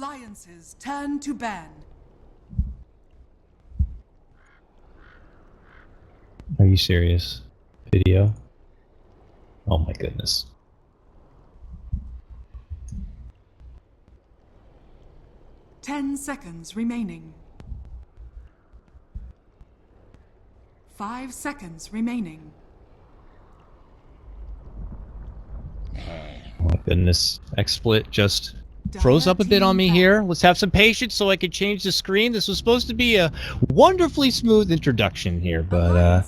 Alliances turn to ban. Are you serious? Video? Oh my goodness. Ten seconds remaining. 5 seconds remaining. Oh my goodness. XSplit just froze up a bit on me here. Let's have some patience so I can change the screen. This was supposed to be a wonderfully smooth introduction here, but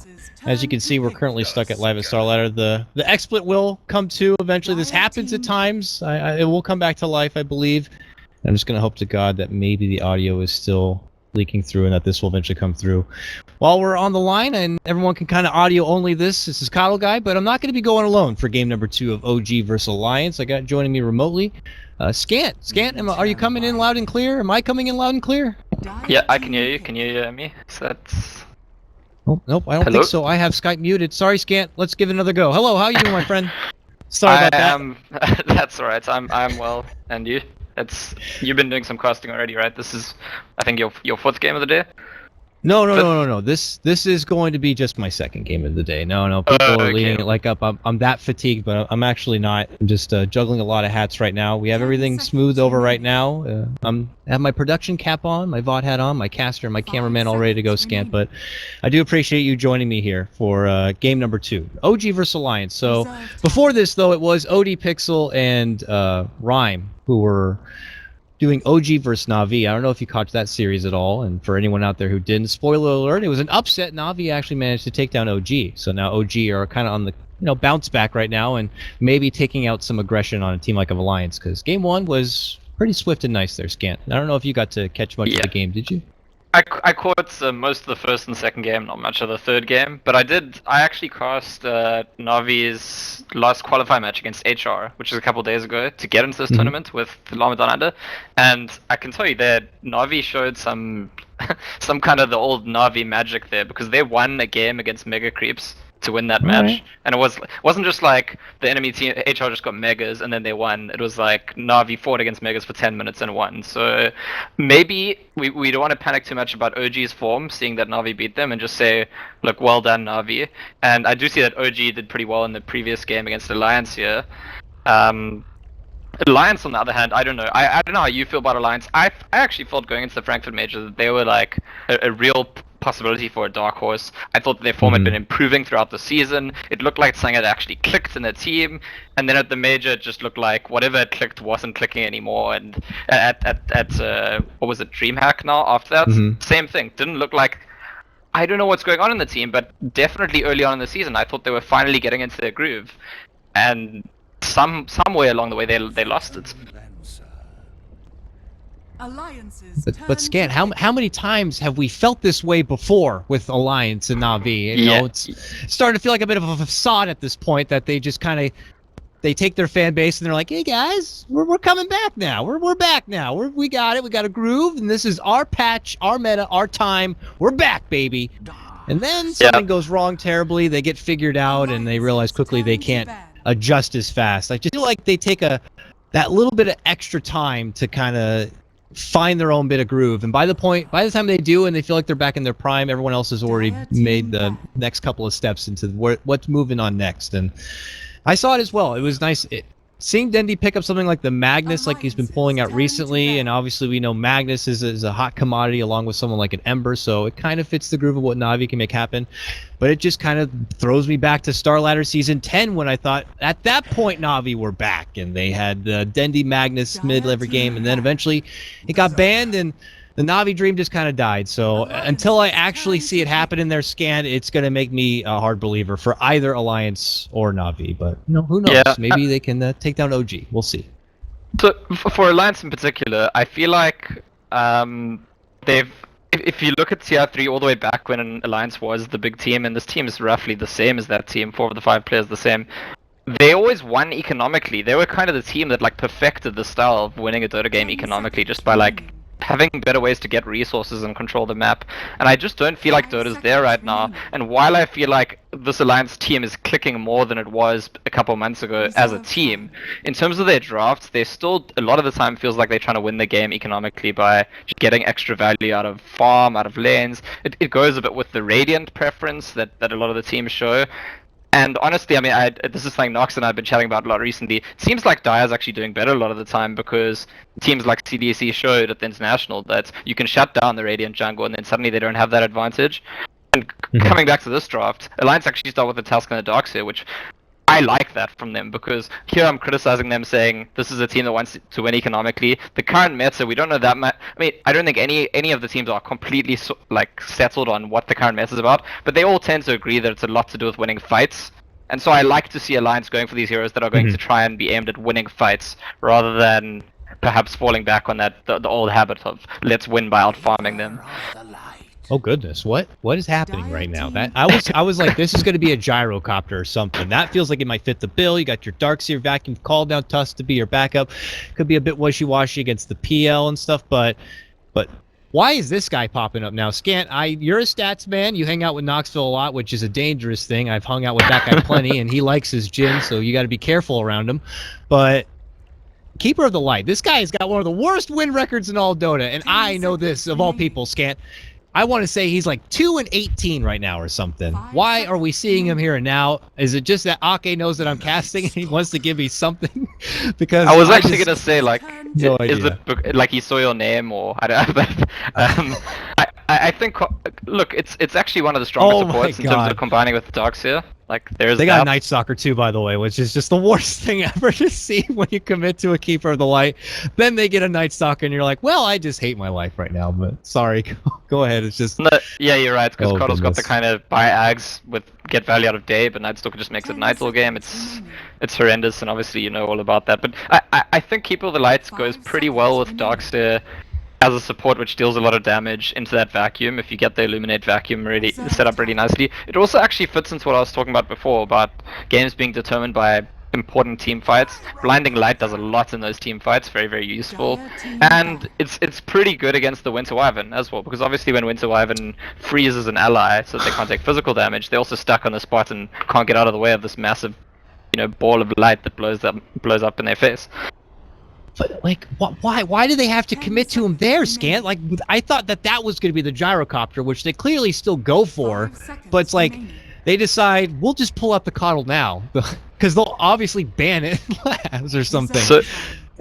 as you can see, we're currently stuck at live at Starladder. The XSplit will come to eventually. This happens at times. It will come back to life, I believe. I'm just going to hope to God that maybe the audio is still leaking through and that this will eventually come through. While we're on the line and everyone can kind of audio only this is Coddle Guy, but I'm not going to be going alone for game number 2 of OG versus Alliance. I got joining me remotely Scant, are you coming in loud and clear? Am I coming in loud and clear? Yeah, I can hear you. Can you hear me? So that's... Oh, nope, I don't Hello? think so. I have Skype muted. Sorry, Scant. Let's give it another go. Hello, how are you doing, my friend? Sorry about that. That's alright. I'm well. And you? You've been doing some casting already, right? This is, I think, your 4th game of the day? No. This is going to be just my 2nd game of the day. No. People are leading it like up. I'm that fatigued, but I'm actually not. I'm just juggling a lot of hats right now. We have everything smoothed over right now. I have my production cap on, my VOD hat on, my caster, and my cameraman all ready to go, Scant. But I do appreciate you joining me here for game number 2, OG vs Alliance. So before this, though, it was OD Pixel and Rhyme who were doing OG versus Na'Vi. I don't know if you caught that series at all, and for anyone out there who didn't, spoiler alert, it was an upset. Na'Vi actually managed to take down OG, so now OG are kind of on the bounce back right now, and maybe taking out some aggression on a team like Alliance, because game 1 was pretty swift and nice there, Scant. I don't know if you got to catch much of the game, did you? I caught most of the 1st and 2nd game, not much of the 3rd game, but I actually cast Navi's last qualifier match against HR, which is a couple days ago, to get into this tournament with Lama Down Under, and I can tell you that Navi showed some kind of the old Navi magic there, because they won a game against Mega Creeps to win that match, and it wasn't just like the enemy team HR just got Megas and then they won. It was like Navi fought against Megas for 10 minutes and won. So maybe we don't want to panic too much about OG's form, seeing that Navi beat them, and just say, look, well done, Navi. And I do see that OG did pretty well in the previous game against Alliance here. Alliance, on the other hand, I don't know. I don't know how you feel about Alliance. I actually thought going into the Frankfurt Major that they were like a real possibility for a dark horse. I thought their form had been improving throughout the season. It looked like something had actually clicked in the team, and then at the Major it just looked like whatever had clicked wasn't clicking anymore. And at what was it, DreamHack now after that? Same thing. Didn't look like, I don't know what's going on in the team, but definitely early on in the season I thought they were finally getting into their groove, and somewhere along the way they lost it. But Scant, how many times have we felt this way before with Alliance and Na'Vi? You know, it's starting to feel like a bit of a facade at this point, that they just kind of take their fan base and they're like, hey guys, we're coming back now. We're back now. We got it. We got a groove, and this is our patch, our meta, our time. We're back, baby. And then something goes wrong terribly. They get figured out, and they realize quickly they can't adjust as fast. I just feel like they take that little bit of extra time to kind of find their own bit of groove, and by the time they do and they feel like they're back in their prime, everyone else has already made the next couple of steps into what's moving on next. And I saw it as well. It was nice seeing Dendy pick up something like the Magnus, like he's been pulling out recently, and obviously we know Magnus is a hot commodity along with someone like an Ember, so it kind of fits the groove of what Na'Vi can make happen. But it just kind of throws me back to Starladder Season 10, when I thought at that point Na'Vi were back, and they had Dendy Magnus mid every game, and then eventually it got banned, and the Na'Vi dream just kind of died. So until I actually see it happen in their scan, it's going to make me a hard believer for either Alliance or Na'Vi. But who knows? Yeah. Maybe they can take down OG. We'll see. So for Alliance in particular, I feel like if you look at TR3 all the way back when Alliance was the big team, and this team is roughly the same as that team, 4 of the 5 players the same, they always won economically. They were kind of the team that like perfected the style of winning a Dota game economically, just by like having better ways to get resources and control the map. And I just don't feel like Dota's there right now. And while I feel like this Alliance team is clicking more than it was a couple months ago as a team, in terms of their drafts, they still, a lot of the time, feels like they're trying to win the game economically by just getting extra value out of farm, out of lanes. It goes a bit with the Radiant preference that a lot of the teams show. And honestly, I mean, this is something Nox and I have been chatting about a lot recently. It seems like Dire's actually doing better a lot of the time because teams like CDC showed at the International that you can shut down the Radiant jungle and then suddenly they don't have that advantage. And coming back to this draft, Alliance actually start with the Tusk and the Darkseer, which I like that from them because here I'm criticizing them saying this is a team that wants to win economically. The current meta, we don't know that much. I mean, I don't think any of the teams are completely settled on what the current meta is about, but they all tend to agree that it's a lot to do with winning fights. And so I like to see Alliance going for these heroes that are going to try and be aimed at winning fights rather than perhaps falling back on that the old habit of let's win by out farming them. Oh goodness, what is happening right now? That I was like, this is going to be a gyrocopter or something. That feels like it might fit the bill. You got your Darkseer vacuum call down Tusk to be your backup. Could be a bit wishy-washy against the PL and stuff, but why is this guy popping up now? Scant, you're a stats man. You hang out with Knoxville a lot, which is a dangerous thing. I've hung out with that guy plenty, and he likes his gym, so you got to be careful around him. But Keeper of the Light, this guy has got one of the worst win records in all Dota, and I know this of all people, Scant. I want to say he's like 2-18 right now or something. Why are we seeing him here and now? Is it just that Ake knows that I'm casting and he wants to give me something? Because I was actually gonna say like, No is idea. it like he saw your name or I don't know. I think look, it's actually one of the strongest Oh my supports in terms God. of combining with Darkseer. Like there's They got a that. Night Stalker too, by the way, which is just the worst thing ever to see when you commit to a Keeper of the Light. Then they get a Night Stalker and you're like, well, I just hate my life right now, but sorry. Go ahead, it's just... No, yeah, you're right, because Oh, Kottle's got the goodness. kind of buy ags with get value out of day, but Nightstalker just makes it night all game. It's horrendous, and obviously you know all about that. But I think Keeper of the Lights goes pretty well with Darkseer as a support which deals a lot of damage into that vacuum if you get the Illuminate vacuum really set up really nicely. It also actually fits into what I was talking about before about games being determined by important team fights. Blinding Light does a lot in those team fights, very, very useful. And it's pretty good against the Winter Wyvern as well, because obviously when Winter Wyvern freezes an ally so that they can't take physical damage, they're also stuck on the spot and can't get out of the way of this massive, you know, ball of light that blows up in their face. But, like, why do they have to commit to him there, Scant? Like, I thought that was going to be the gyrocopter, which they clearly still go for, but it's like, they decide, we'll just pull up the coddle now, because they'll obviously ban it labs or something. So,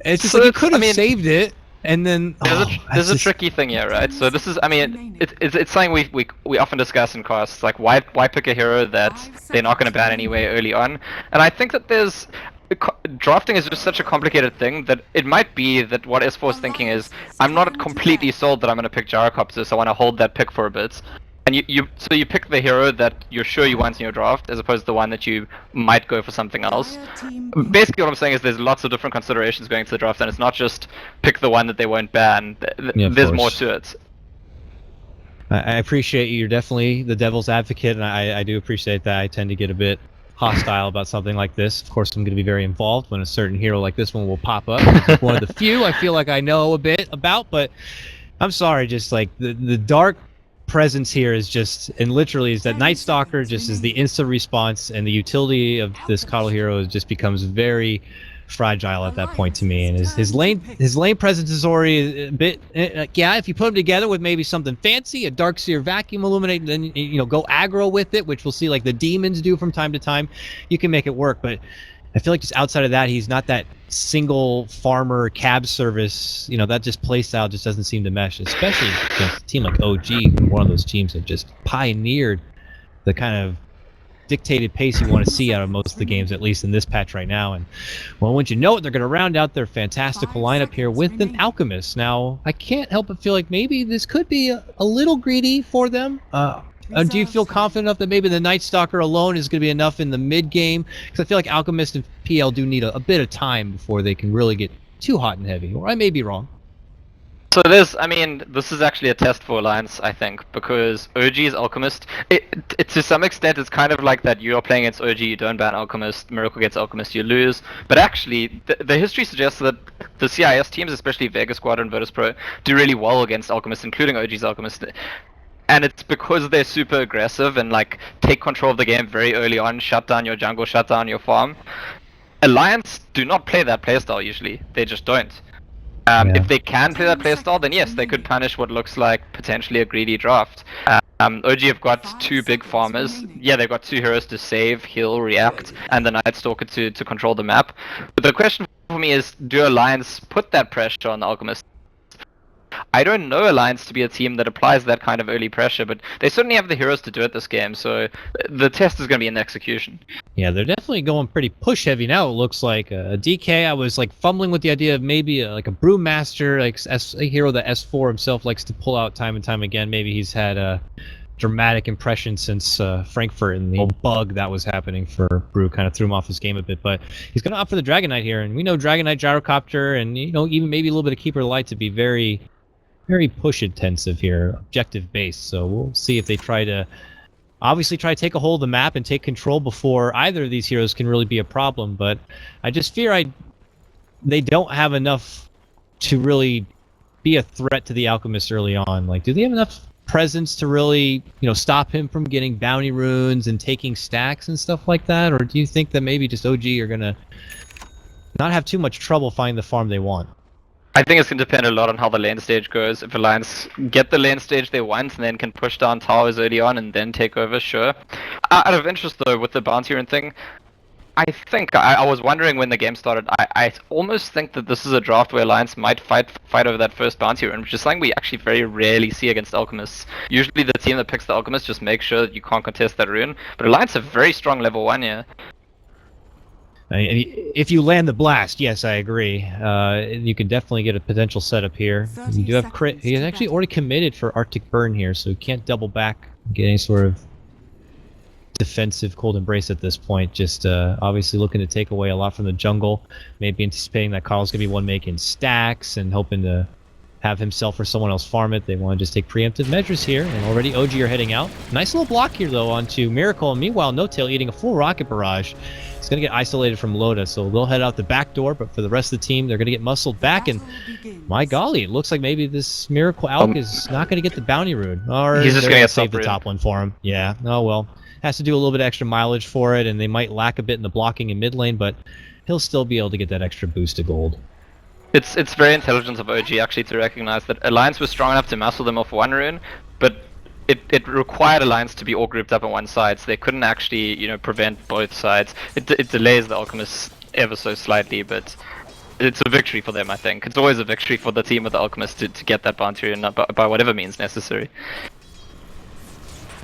it's just so like, you it's- could I have mean, saved it, and then... There's a tricky thing here, right? So this is, I mean, it's something we often discuss in casts, like why pick a hero that they're not going to ban anyway early on? And I think that there's... Drafting is just such a complicated thing that it might be that what S4 is thinking is, I'm not completely sold that I'm going to pick Gyrocopter, so I want to hold that pick for a bit. And so you pick the hero that you're sure you want in your draft, as opposed to the one that you might go for something else. Basically what I'm saying is there's lots of different considerations going to the draft, and it's not just pick the one that they won't ban. Yeah, of there's more course. to it. I appreciate you. You're definitely the devil's advocate, and I do appreciate that. I tend to get a bit hostile about something like this. Of course, I'm going to be very involved when a certain hero like this one will pop up. It's one of the few I feel like I know a bit about, but I'm sorry, just like the dark presence here is just, and literally is that Night Stalker just is the instant response, and the utility of this Coddle hero just becomes very fragile at that point to me, and his lane presence is already a bit yeah, if you put them together with maybe something fancy, a Darkseer vacuum illuminate, then you know, go aggro with it, which we'll see like the demons do from time to time, you can make it work. But I feel like just outside of that, he's not that single farmer cab service, you know, that just play style just doesn't seem to mesh, especially against a team like OG, one of those teams that just pioneered the kind of dictated pace you want to see out of most of the games, at least in this patch right now. And well, wouldn't you know it, they're going to round out their fantastical lineup here with an Alchemist. Now, I can't help but feel like maybe this could be a little greedy for them. Do you feel confident enough that maybe the Night Stalker alone is going to be enough in the mid game? Because I feel like Alchemist and PL do need a bit of time before they can really get too hot and heavy, or I may be wrong. So there's, I mean, this is actually a test for Alliance, I think, because OG's Alchemist, to some extent, it's kind of like that you are playing against OG, you don't ban Alchemist, Miracle gets Alchemist, you lose. But actually, the history suggests that the CIS teams, especially Vegas Squad and Virtus Pro, do really well against Alchemist, including OG's Alchemist. And it's because they're super aggressive and like take control of the game very early on, shut down your jungle, shut down your farm. Alliance do not play that playstyle usually, they just don't. If they can play that playstyle, then yes, they could punish what looks like potentially a greedy draft. OG have got 2 big farmers. Yeah, they've got 2 heroes to save, heal, react, and the Night Stalker to control the map. But the question for me is, do Alliance put that pressure on the Alchemist? I don't know Alliance to be a team that applies that kind of early pressure, but they certainly have the heroes to do it this game, so the test is going to be in the execution. Yeah, they're definitely going pretty push heavy now. It looks like a DK. I was like fumbling with the idea of maybe like a Brewmaster, like a hero that S4 himself likes to pull out time and time again. Maybe he's had a dramatic impression since Frankfurt, and the old bug that was happening for Brew kind of threw him off his game a bit. But he's going to opt for the Dragon Knight here, and we know Dragon Knight, Gyrocopter, and even maybe a little bit of Keeper of the Light to be very push intensive here, objective based. So we'll see if they try to take a hold of the map and take control before either of these heroes can really be a problem. But I just fear they don't have enough to really be a threat to the Alchemist early on. Like, do they have enough presence to really, stop him from getting bounty runes and taking stacks and stuff like that? Or do you think that maybe just OG are gonna not have too much trouble finding the farm they want? I think it's going to depend a lot on how the lane stage goes. If Alliance get the lane stage they want and then can push down towers early on and then take over, sure. Out of interest though, with the bounty rune thing, I think, I was wondering when the game started, I almost think that this is a draft where Alliance might fight over that first bounty rune, which is something we actually very rarely see against Alchemists. Usually the team that picks the Alchemist just makes sure that you can't contest that rune, but Alliance have very strong level 1 here. If you land the blast, yes, I agree. You can definitely get a potential setup here. You do have crit. He has actually already committed for Arctic Burn here, so he can't double back and get any sort of defensive Cold Embrace at this point. Just obviously looking to take away a lot from the jungle. Maybe anticipating that Kyle's going to be one making stacks and hoping to have himself or someone else farm it. They want to just take preemptive measures here, and already OG are heading out. Nice little block here, though, onto Miracle, and meanwhile, No-Tail eating a full rocket barrage. He's going to get isolated from Loda, so they'll head out the back door, but for the rest of the team, they're going to get muscled back, and my golly, it looks like maybe this Miracle Alk is not going to get the bounty rune, or he's just going to save the top one for him. Yeah, oh well. Has to do a little bit extra mileage for it, and they might lack a bit in the blocking in mid lane, but he'll still be able to get that extra boost to gold. It's very intelligent of OG actually to recognize that Alliance was strong enough to muscle them off one rune, but it required Alliance to be all grouped up on one side, so they couldn't actually, prevent both sides. It delays the Alchemists ever so slightly, but it's a victory for them, I think. It's always a victory for the team with the Alchemist to get that bounty rune by whatever means necessary.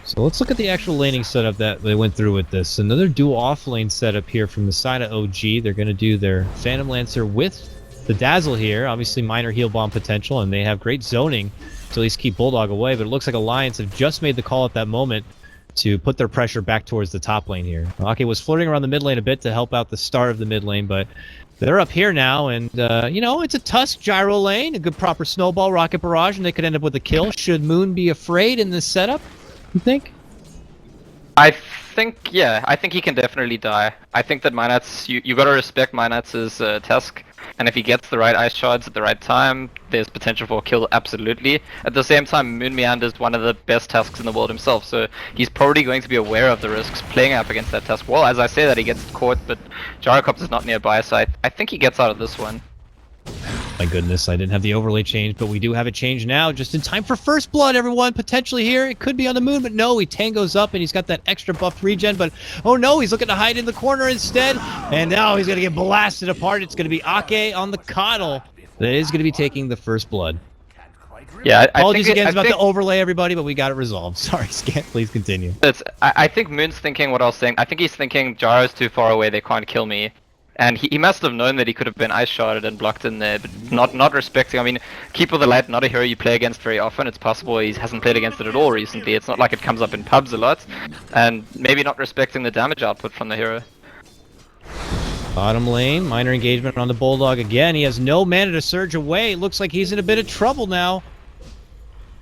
So let's look at the actual laning setup that they went through with this. Another dual off lane setup here from the side of OG. They're going to do their Phantom Lancer with the Dazzle here, obviously minor heal bomb potential, and they have great zoning to at least keep Bulldog away, but it looks like Alliance have just made the call at that moment to put their pressure back towards the top lane here. Ake was flirting around the mid lane a bit to help out the start of the mid lane, but they're up here now, and it's a Tusk gyro lane, a good proper snowball rocket barrage, and they could end up with a kill. Should Moon be afraid in this setup, you think? I think he can definitely die. I think that Mynats, you gotta respect Mynats' Tusk, and if he gets the right ice shards at the right time, there's potential for a kill, absolutely. At the same time, Moon Meander is one of the best Tusks in the world himself, so he's probably going to be aware of the risks playing up against that Tusk. Well, as I say that, he gets caught, but Gyrocopter is not nearby, so I think he gets out of this one. My goodness, I didn't have the overlay change, but we do have it changed now, just in time for first blood, everyone. Potentially here, it could be on the Moon, but no, he tangos up, and he's got that extra buffed regen, but oh no, he's looking to hide in the corner instead, and now he's going to get blasted apart. It's going to be Ake on the Coddle that is going to be taking the first blood. Yeah, apologies again about the overlay, everybody, but we got it resolved. Sorry, Scant, please continue. I think Moon's thinking what I was saying. I think he's thinking Gyro's too far away, they can't kill me. And he must have known that he could have been ice sharded and blocked in there, but not respecting. I mean, Keeper of the Light, not a hero you play against very often. It's possible he hasn't played against it at all recently. It's not like it comes up in pubs a lot. And maybe not respecting the damage output from the hero. Bottom lane, minor engagement on the Bulldog again. He has no mana to surge away. Looks like he's in a bit of trouble now.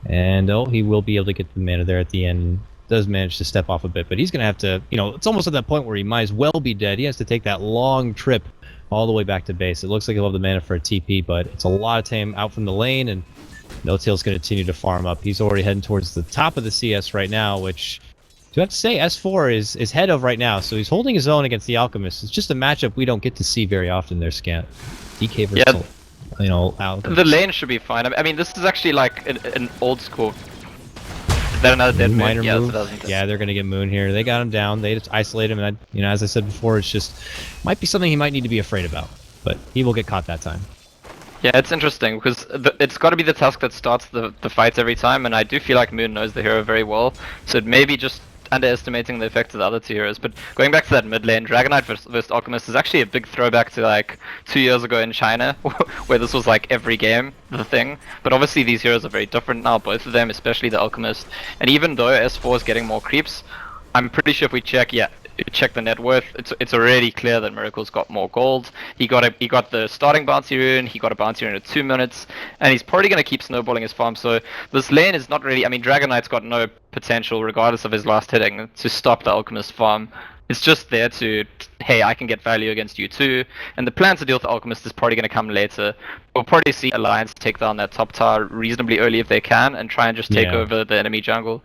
And oh, he will be able to get the mana there at the end. Does manage to step off a bit, but he's going to have to, you know, it's almost at that point where he might as well be dead. He has to take that long trip all the way back to base. It looks like he'll have the mana for a TP, but it's a lot of time out from the lane, and No-Tail's going to continue to farm up. He's already heading towards the top of the CS right now, which, do I have to say, S4 is head of right now, so he's holding his own against the Alchemist. It's just a matchup we don't get to see very often there, Scant. DK versus, you know, Alchemist. The lane should be fine. I mean, this is actually like an old school. Is that another dead minor moon? move? Yeah, they're going to get Moon here. They got him down. They just isolate him, and you know, as I said before, it's just might be something he might need to be afraid about, but he will get caught that time. Yeah, it's interesting because it's got to be the Tusk that starts the fights every time, and I do feel like Moon knows the hero very well, so it may be just underestimating the effect of the other two heroes. But going back to that mid lane, Dragon Knight versus Alchemist is actually a big throwback to like 2 years ago in China, where this was like every game the thing. But obviously these heroes are very different now, both of them, especially the Alchemist. And even though S4 is getting more creeps, I'm pretty sure if we check, check the net worth, it's already clear that Miracle's got more gold. He got the starting bounty rune, he got a bounty rune at 2 minutes, and he's probably going to keep snowballing his farm. So this lane is not really, I mean, Dragon Knight's got no potential, regardless of his last hitting, to stop the Alchemist farm. It's just there to, hey, I can get value against you too. And the plan to deal with the Alchemist is probably going to come later. We'll probably see Alliance take down that top tower reasonably early if they can, and try and just take over the enemy jungle.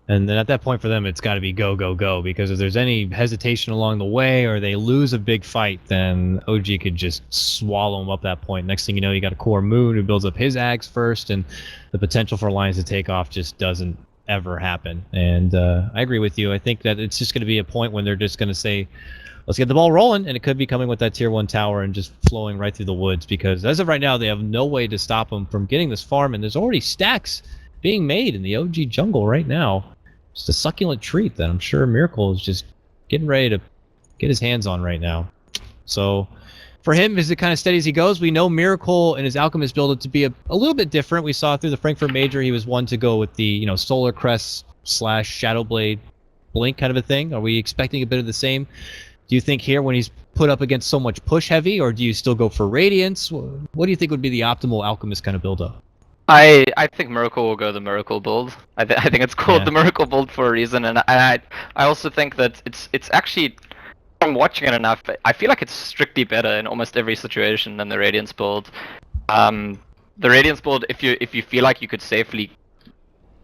And then at that point for them, it's got to be go, go, go, because if there's any hesitation along the way or they lose a big fight, then OG could just swallow them up that point. Next thing you know, you got a core Moon who builds up his Ags first, and the potential for Alliance to take off just doesn't ever happen. And I agree with you. I think that it's just going to be a point when they're just going to say, let's get the ball rolling, and it could be coming with that tier 1 tower and just flowing right through the woods, because as of right now, they have no way to stop them from getting this farm, and there's already stacks being made in the OG jungle right now. Just a succulent treat that I'm sure Miracle is just getting ready to get his hands on right now. So for him, is it kind of steady as he goes? We know Miracle and his Alchemist build to be a little bit different. We saw through the Frankfurt Major, he was one to go with the, you know, Solar Crest / Shadowblade Blink kind of a thing. Are we expecting a bit of the same? Do you think here when he's put up against so much push heavy, or do you still go for Radiance? What do you think would be the optimal Alchemist kind of build up? I think Miracle will go the Miracle build. I think it's called the Miracle build for a reason, and I also think that it's actually, from watching it enough, I feel like it's strictly better in almost every situation than the Radiance build. The Radiance build, if you feel like you could safely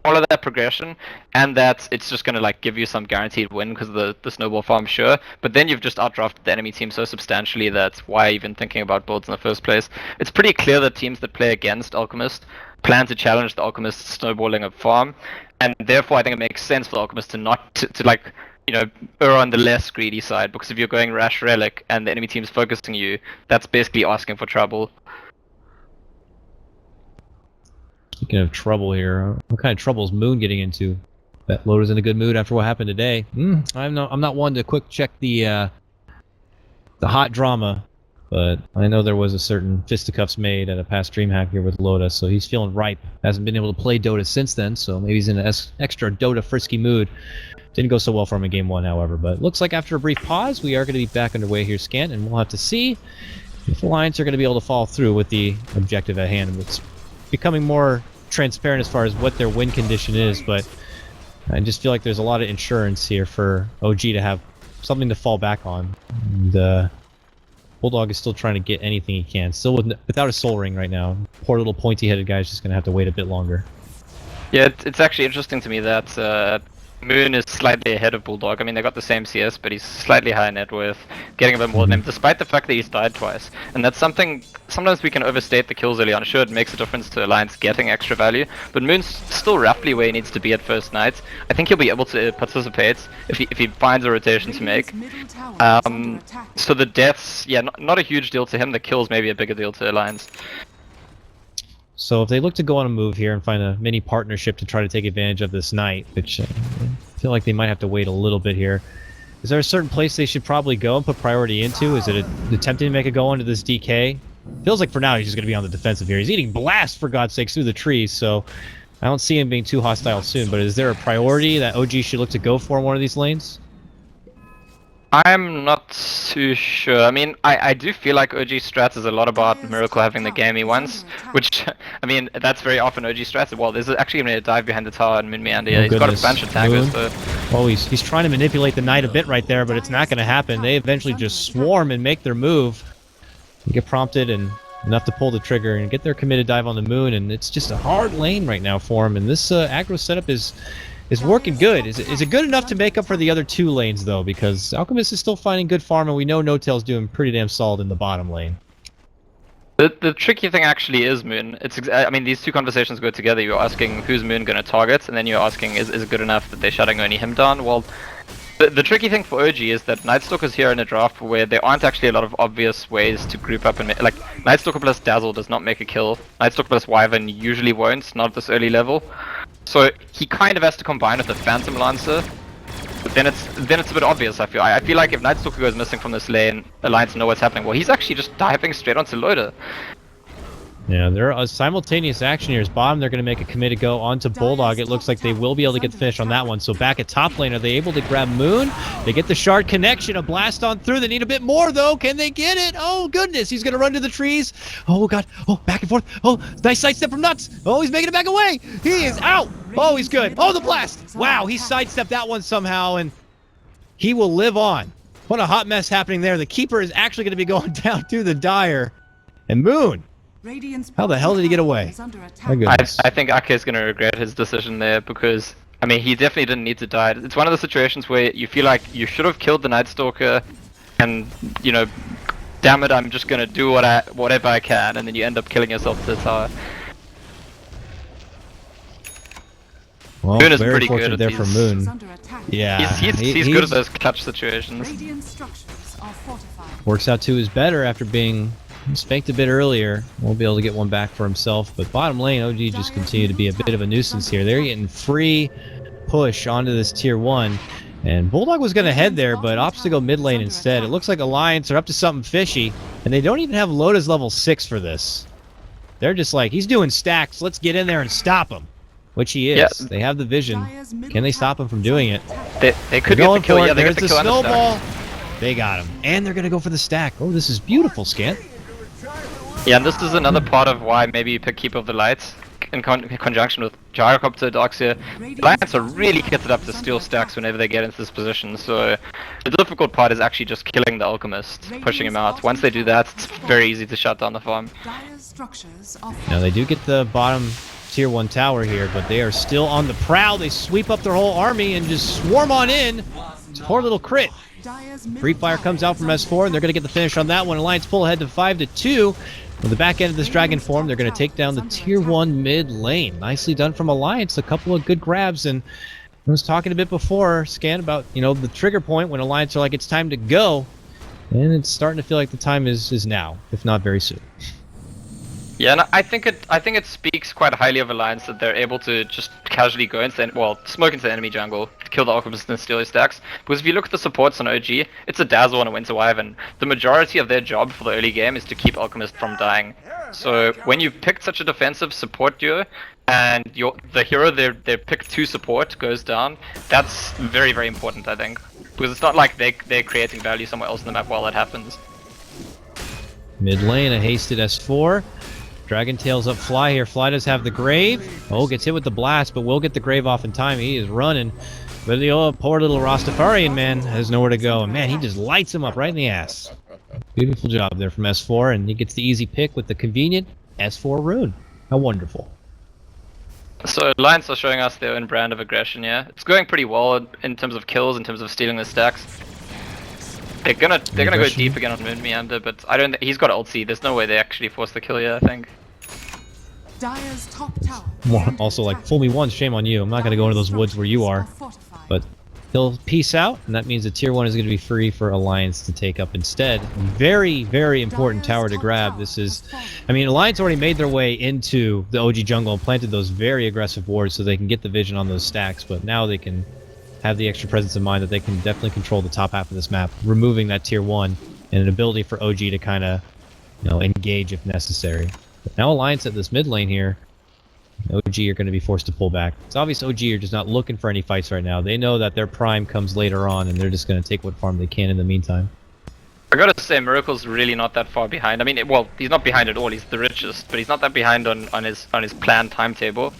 follow that progression, and that it's just gonna like give you some guaranteed win because of the snowball farm, sure, but then you've just outdrafted the enemy team so substantially that why even thinking about builds in the first place? It's pretty clear that teams that play against Alchemist plan to challenge the Alchemist snowballing a farm, and therefore I think it makes sense for the Alchemist to not to like, you know, err on the less greedy side, because if you're going Rash Relic and the enemy team's focusing you, that's basically asking for trouble. Speaking of trouble here, what kind of trouble is Moon getting into? Bet Loader's in a good mood after what happened today. I'm not one to quick check the hot drama, but I know there was a certain fisticuffs made at a past DreamHack here with Loda, so he's feeling ripe. Hasn't been able to play Dota since then, so maybe he's in an extra Dota frisky mood. Didn't go so well for him in Game 1, however, but looks like after a brief pause, we are going to be back underway here, Scant, and we'll have to see if Alliance are going to be able to follow through with the objective at hand. It's becoming more transparent as far as what their win condition is, but I just feel like there's a lot of insurance here for OG to have something to fall back on. And Bulldog is still trying to get anything he can, still without a soul ring right now. Poor little pointy-headed guy is just going to have to wait a bit longer. Yeah, it's actually interesting to me that Moon is slightly ahead of Bulldog. I mean, they got the same CS, but he's slightly higher net worth, getting a bit more than him, despite the fact that he's died twice. And that's something, sometimes we can overstate the kills early on. Sure, it makes a difference to Alliance getting extra value, but Moon's still roughly where he needs to be at first night. I think he'll be able to participate if he finds a rotation to make. So the deaths, yeah, not a huge deal to him. The kills maybe a bigger deal to Alliance. So if they look to go on a move here and find a mini partnership to try to take advantage of this night, which I feel like they might have to wait a little bit here. Is there a certain place they should probably go and put priority into? Is it attempting to make a go into this DK? Feels like for now he's just going to be on the defensive here. He's eating blast, for God's sakes, through the trees, so I don't see him being too hostile soon. But is there a priority that OG should look to go for in one of these lanes? I'm not too sure. I mean, I do feel like OG strats is a lot about Miracle having the game he wants, which, I mean, that's very often OG strats. Well, there's actually going to dive behind the tower and Moon Meander. Oh, He's got a goodness. bunch of taggers, Moon. so... Oh, he's trying to manipulate the knight a bit right there, but it's not going to happen. They eventually just swarm and make their move. You get prompted and enough to pull the trigger and get their committed dive on the Moon, and it's just a hard lane right now for him. And this aggro setup is working good. Is it good enough to make up for the other 2 lanes, though? Because Alchemist is still finding good farm, and we know No-Tail's doing pretty damn solid in the bottom lane. The tricky thing actually is Moon. I mean, these 2 conversations go together. You're asking who's Moon going to target, and then you're asking is it good enough that they're shutting only him down? Well, the tricky thing for OG is that Nightstalker's here in a draft where there aren't actually a lot of obvious ways to group up and like Nightstalker plus Dazzle does not make a kill. Nightstalker plus Wyvern usually won't, not at this early level. So he kind of has to combine with the Phantom Lancer. But then it's a bit obvious, I feel. I feel like if Nightstalker goes missing from this lane, Alliance know what's happening. Well, he's actually just diving straight onto Loader. Yeah, there are simultaneous action here. Bottom, they're going to make a committed go onto Bulldog. It looks like they will be able to get the finish on that one. So back at top lane, are they able to grab Moon? They get the shard connection, a blast on through. They need a bit more, though. Can they get it? Oh, goodness. He's going to run to the trees. Oh, God. Oh, back and forth. Oh, nice sidestep from Nuts. Oh, he's making it back away. He is out. Oh, he's good. Oh, the blast. Wow, he sidestepped that one somehow, and he will live on. What a hot mess happening there. The keeper is actually going to be going down to the Dire. And Moon. How the hell did he get away? My goodness. I think Ake is going to regret his decision there because, I mean, he definitely didn't need to die. It's one of the situations where you feel like you should have killed the Nightstalker and, you know, damn it, I'm just going to do whatever I can, and then you end up killing yourself to the tower. Well, Moon is very pretty fortunate good there at for these. Moon. Yeah, He's good at those clutch situations. Works out to his better after being spanked a bit earlier. Won't be able to get one back for himself, but bottom lane, OG just continue to be a bit of a nuisance here. They're getting free push onto this tier 1, and Bulldog was going to head there, but opts to go mid lane instead. It looks like Alliance are up to something fishy, and they don't even have Loda's level 6 for this. They're just like, he's doing stacks, let's get in there and stop him. Which he is. Yeah. They have the vision. Can they stop him from doing it? They could get the kill. Yeah, they There's get the the kill snowball. They got him. And they're going to go for the stack. Oh, this is beautiful, Scant. Yeah, and this is another part of why maybe you pick Keeper of the Lights in conjunction with Gyrocopter, Darkseer. Alliance are really kitted up to steal stacks whenever they get into this position, so the difficult part is actually just killing the Alchemist, pushing him out. Once they do that, it's very easy to shut down the farm. Now they do get the bottom tier 1 tower here, but they are still on the prowl. They sweep up their whole army and just swarm on in. It's a poor little crit. Free Fire comes out from S4, and they're going to get the finish on that one. Alliance pull ahead to 5-2. On the back end of this Dragon form, they're going to take down the tier 1 mid lane. Nicely done from Alliance. A couple of good grabs, and I was talking a bit before, Scan, about, you know, the trigger point when Alliance are like, it's time to go. And it's starting to feel like the time is now, if not very soon. Yeah, and I think it speaks quite highly of Alliance that they're able to just casually go into, smoke into the enemy jungle, kill the Alchemist and steal his stacks. Because if you look at the supports on OG, it's a Dazzle and a Winter Wyvern. The majority of their job for the early game is to keep Alchemist from dying. So when you pick such a defensive support duo, and the hero their pick 2 support goes down, that's very, very important, I think. Because it's not like they're creating value somewhere else in the map while that happens. Mid lane, a hasted S4. Dragon Tails up Fly here. Fly does have the Grave. Oh, gets hit with the blast, but will get the Grave off in time. He is running. But the poor little Rastafarian man has nowhere to go. And man, he just lights him up right in the ass. Beautiful job there from S4, and he gets the easy pick with the convenient S4 rune. How wonderful. So Alliance are showing us their own brand of aggression, yeah. It's going pretty well in terms of kills, in terms of stealing the stacks. They're gonna go deep again on Moon Meander, but I don't. He's got ult C. There's no way they actually force the kill here, I think. Dire's top tower. Also, like, fool me once, shame on you. I'm not gonna go into those woods where you are. But he'll peace out, and that means the tier 1 is gonna be free for Alliance to take up instead. Very, very important tower to grab. This is, I mean, Alliance already made their way into the OG jungle and planted those very aggressive wards so they can get the vision on those stacks, but now they can have the extra presence of mind that they can definitely control the top half of this map, removing that tier 1 and an ability for OG to kind of, you know, engage if necessary. But now Alliance at this mid lane here, OG are going to be forced to pull back. It's obvious OG are just not looking for any fights right now. They know that their prime comes later on, and they're just going to take what farm they can in the meantime. I gotta say, Miracle's really not that far behind. I mean, well, he's not behind at all. He's the richest, but he's not that behind on his planned timetable.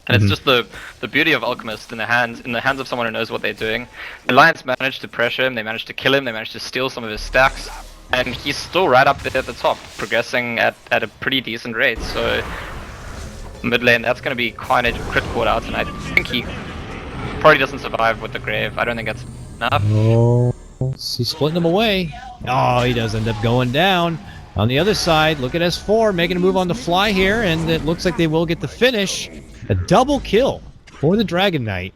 And it's just the beauty of Alchemist in the hands of someone who knows what they're doing. Alliance managed to pressure him. They managed to kill him. They managed to steal some of his stacks, and he's still right up there at the top, progressing at a pretty decent rate. So mid lane, that's going to be Carnage crit caught out, and I think he probably doesn't survive with the Grave. I don't think that's enough. Oh, he's splitting them away. Oh, he does end up going down. On the other side, look at S4 making a move on the fly here, and it looks like they will get the finish. A double kill for the Dragon Knight.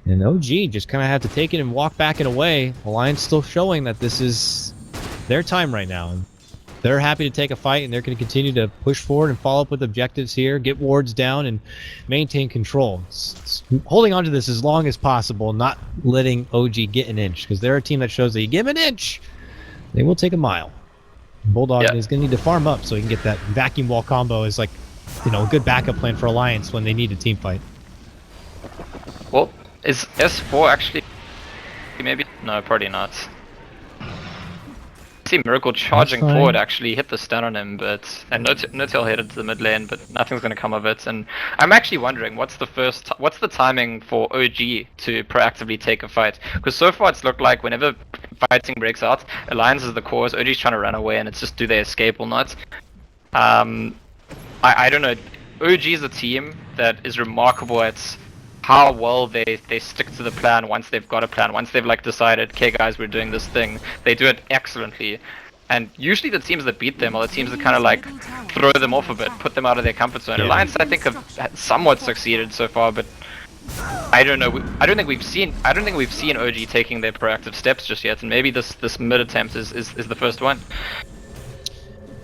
And OG just kind of have to take it and walk back and away. Alliance still showing that this is their time right now. And they're happy to take a fight, and they're going to continue to push forward and follow up with objectives here, get wards down, and maintain control. It's holding on to this as long as possible, not letting OG get an inch, because they're a team that shows that you give them an inch, they will take a mile. Bulldog is going to need to farm up so he can get that vacuum wall combo as, like, you know, a good backup plan for Alliance when they need a team fight. Well, is S4 actually... maybe? No, probably not. I see Miracle charging forward, actually hit the stun on him, but and No-Tail headed to the mid lane, but nothing's going to come of it. And I'm actually wondering what's the timing for OG to proactively take a fight? Because so far it's looked like whenever fighting breaks out, Alliance is the cause, OG's trying to run away, and it's just do they escape or not. I don't know. OG is a team that is remarkable at how well they stick to the plan once they've got a plan. Once they've like decided, okay guys, we're doing this thing, they do it excellently. And usually the teams that beat them are the teams that kind of like throw them off a bit, put them out of their comfort zone. Yeah. Alliance, I think, have somewhat succeeded so far, but I don't know. I don't think we've seen OG taking their proactive steps just yet. And maybe this mid attempt is the first one.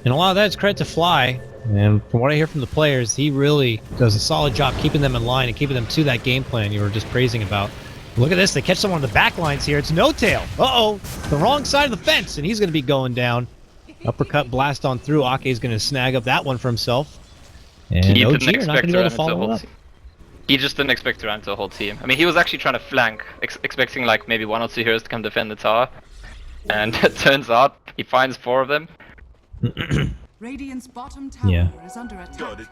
And a lot of that is credit to Fly. And from what I hear from the players, he really does a solid job keeping them in line and keeping them to that game plan you were just praising about. Look at this, they catch someone on the back lines here. It's No-Tail. Uh-oh, the wrong side of the fence, and he's going to be going down. Uppercut blast on through. Ake's going to snag up that one for himself. And OG are not going to be able to follow it up. He just didn't expect to run into a whole team. I mean, he was actually trying to flank, expecting like maybe 1 or 2 heroes to come defend the tower. And it turns out he finds 4 of them. Radiant's bottom tower is under attack.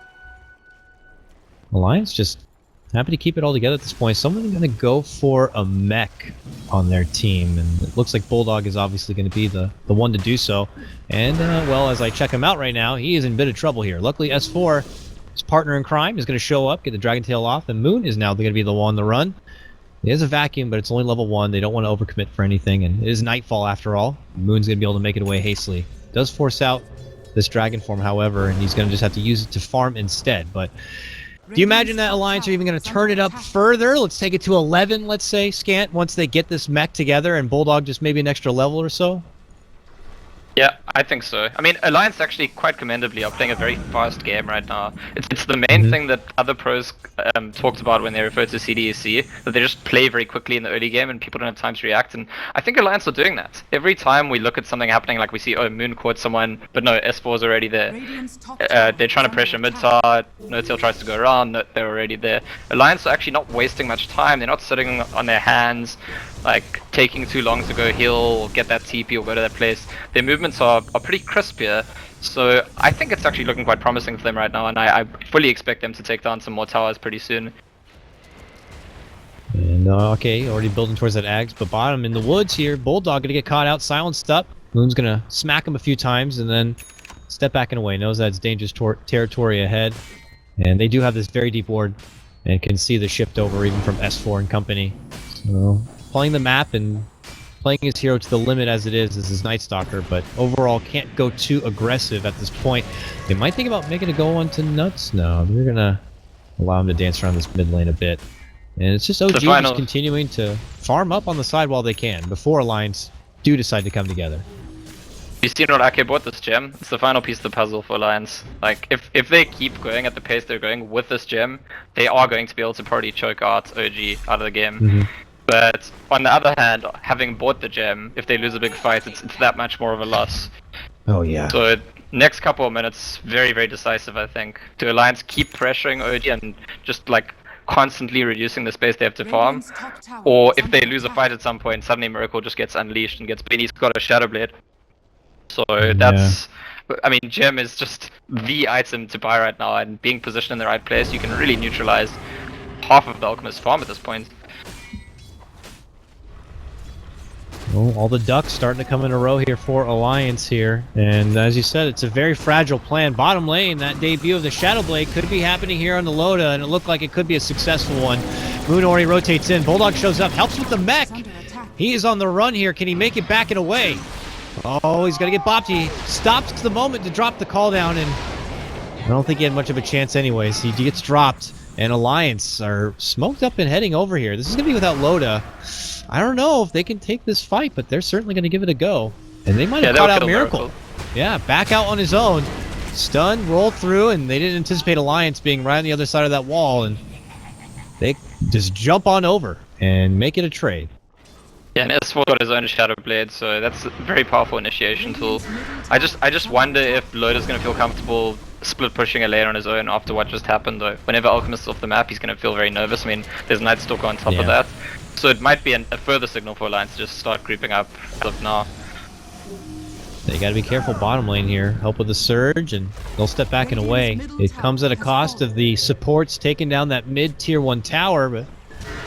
Alliance just happy to keep it all together at this point. Someone's going to go for a mech on their team, and it looks like Bulldog is obviously going to be the one to do so. And, well, as I check him out right now, he is in a bit of trouble here. Luckily, S4, his partner in crime, is going to show up, get the Dragon Tail off, and Moon is now going to be the one on the run. It is a vacuum, but it's only level 1. They don't want to overcommit for anything, and it is Nightfall after all. Moon's going to be able to make it away hastily. Does force out this dragon form, however, and he's going to just have to use it to farm instead. But do you imagine that Alliance are even going to turn it up further? Let's take it to 11, let's say, Scant, once they get this mech together, and Bulldog just maybe an extra level or so? Yeah, I think so. I mean, Alliance actually quite commendably are playing a very fast game right now. It's the main thing that other pros talked about when they refer to CDEC, that they just play very quickly in the early game and people don't have time to react, and I think Alliance are doing that. Every time we look at something happening, like we see, oh, Moon caught someone, but no, S4's already there. They're trying to pressure mid-tower, No-Tail tries to go around, they're already there. Alliance are actually not wasting much time, they're not sitting on their hands, like taking too long to go heal or get that TP or go to that place. Their movements are pretty crisp here, so I think it's actually looking quite promising for them right now, and I fully expect them to take down some more towers pretty soon. And okay, already building towards that Ags, but bottom in the woods here, Bulldog gonna get caught out, silenced up. Moon's gonna smack him a few times and then step back and away, knows that it's dangerous territory ahead. And they do have this very deep ward and can see the shift over even from S4 and company. So playing the map and playing his hero to the limit as it is his Night Stalker, but overall can't go too aggressive at this point. They might think about making a go onto Nuts. No, they're gonna allow him to dance around this mid lane a bit. And it's just OG just continuing to farm up on the side while they can, before Alliance do decide to come together. You see what Ake bought this gem? It's the final piece of the puzzle for Alliance. Like, if they keep going at the pace they're going with this gem, they are going to be able to probably choke out OG out of the game. But on the other hand, having bought the gem, if they lose a big fight, it's that much more of a loss. Oh yeah. So next couple of minutes, very, very decisive, I think. Do Alliance keep pressuring OG and just like constantly reducing the space they have to farm? Radiant's top tower Or is if they under lose a attack. fight at some point, suddenly Miracle just gets unleashed and gets been. He's got a Shadow Blade. So Yeah. that's, I mean, Gem is just the item to buy right now, and being positioned in the right place, you can really neutralize half of the Alchemist farm at this point. Well, all the ducks starting to come in a row here for Alliance here. And as you said, it's a very fragile plan. Bottom lane, that debut of the Shadow Blade could be happening here on the Loda, and it looked like it could be a successful one. Moon already rotates in. Bulldog shows up, helps with the mech. Under attack. He is on the run here. Can he make it back and away? Oh, he's going to get bopped. He stops the moment to drop the call down, and I don't think he had much of a chance anyways. He gets dropped, and Alliance are smoked up and heading over here. This is going to be without Loda. I don't know if they can take this fight, but they're certainly going to give it a go. And they might have caught out Miracle. Yeah, back out on his own. Stun, roll through, and they didn't anticipate Alliance being right on the other side of that wall, and they just jump on over and make it a trade. Yeah, and S4 got his own Shadow Blade, so that's a very powerful initiation tool. I just wonder if Loda's going to feel comfortable split pushing a lane on his own after what just happened, though. Whenever Alchemist's off the map, he's going to feel very nervous. I mean, there's Night Stalker on top of that. So it might be a further signal for Alliance to just start creeping up as of now. They got to be careful bottom lane here. Help with the surge, and they'll step back and away. It comes at a cost of the supports taking down that mid tier 1 tower, but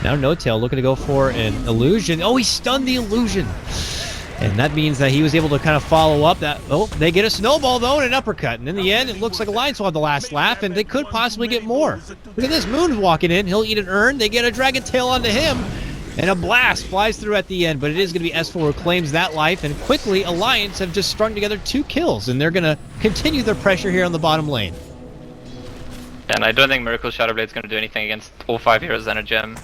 now No-Tail looking to go for an illusion. Oh, he stunned the illusion! And that means that he was able to kind of follow up that. Oh, they get a snowball though and an uppercut. And in the end, it looks like Alliance will have the last laugh, and they could possibly get more. Look at this, Moon's walking in. He'll eat an urn. They get a Dragon Tail onto him. And a blast flies through at the end, but it is going to be S4 who claims that life, and quickly Alliance have just strung together 2 kills, and they're going to continue their pressure here on the bottom lane. And I don't think Miracle Shadow Blade is going to do anything against all 5 heroes and a gem.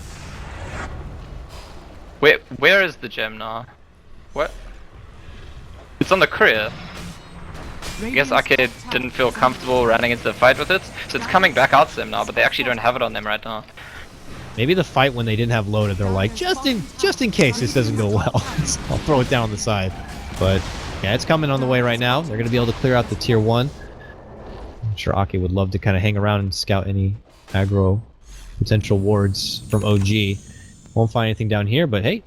Where is the gem now? What? It's on the courier. I guess Arcade didn't feel comfortable running into the fight with it, so it's coming back out to them now, but they actually don't have it on them right now. Maybe the fight when they didn't have Loda, they're like, just in case this doesn't go well, I'll throw it down on the side. But yeah, it's coming on the way right now. They're going to be able to clear out the tier 1. I'm sure Ake would love to kind of hang around and scout any aggro potential wards from OG. Won't find anything down here, but hey,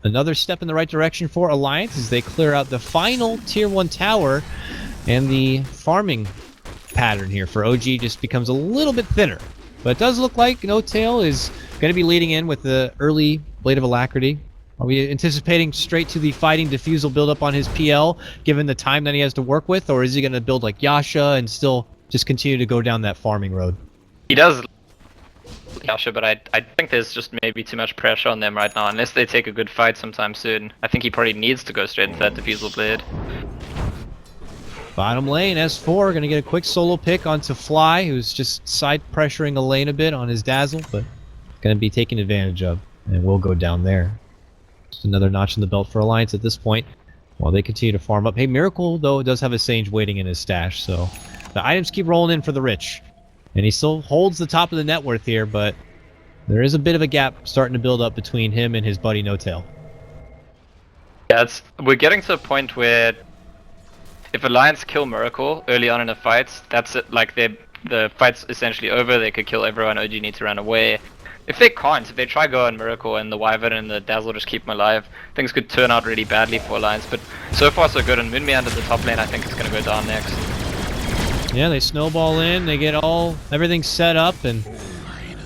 another step in the right direction for Alliance as they clear out the final tier 1 tower, and the farming pattern here for OG just becomes a little bit thinner. But it does look like No-Tail is going to be leading in with the early Blade of Alacrity. Are we anticipating straight to the fighting diffusal build up on his PL, given the time that he has to work with, or is he going to build like Yasha and still just continue to go down that farming road? He does Yasha, but I think there's just maybe too much pressure on them right now, unless they take a good fight sometime soon. I think he probably needs to go straight into that diffusal blade. Bottom lane, S4 going to get a quick solo pick onto Fly, who's just side pressuring a lane a bit on his Dazzle, but going to be taken advantage of, and will go down there. Just another notch in the belt for Alliance at this point, while they continue to farm up. Hey, Miracle, though, does have a Sage waiting in his stash, so the items keep rolling in for the rich. And he still holds the top of the net worth here, but there is a bit of a gap starting to build up between him and his buddy No-Tail. Yeah, we're getting to a point where if Alliance kill Miracle early on in a fight, that's it. Like the fight's essentially over. They could kill everyone. OG need to run away. If they can't, if they try go on Miracle and the Wyvern and the Dazzle just keep him alive, things could turn out really badly for Alliance. But so far so good. And Moonme under the top lane, I think is going to go down next. Yeah, they snowball in. They get everything set up, and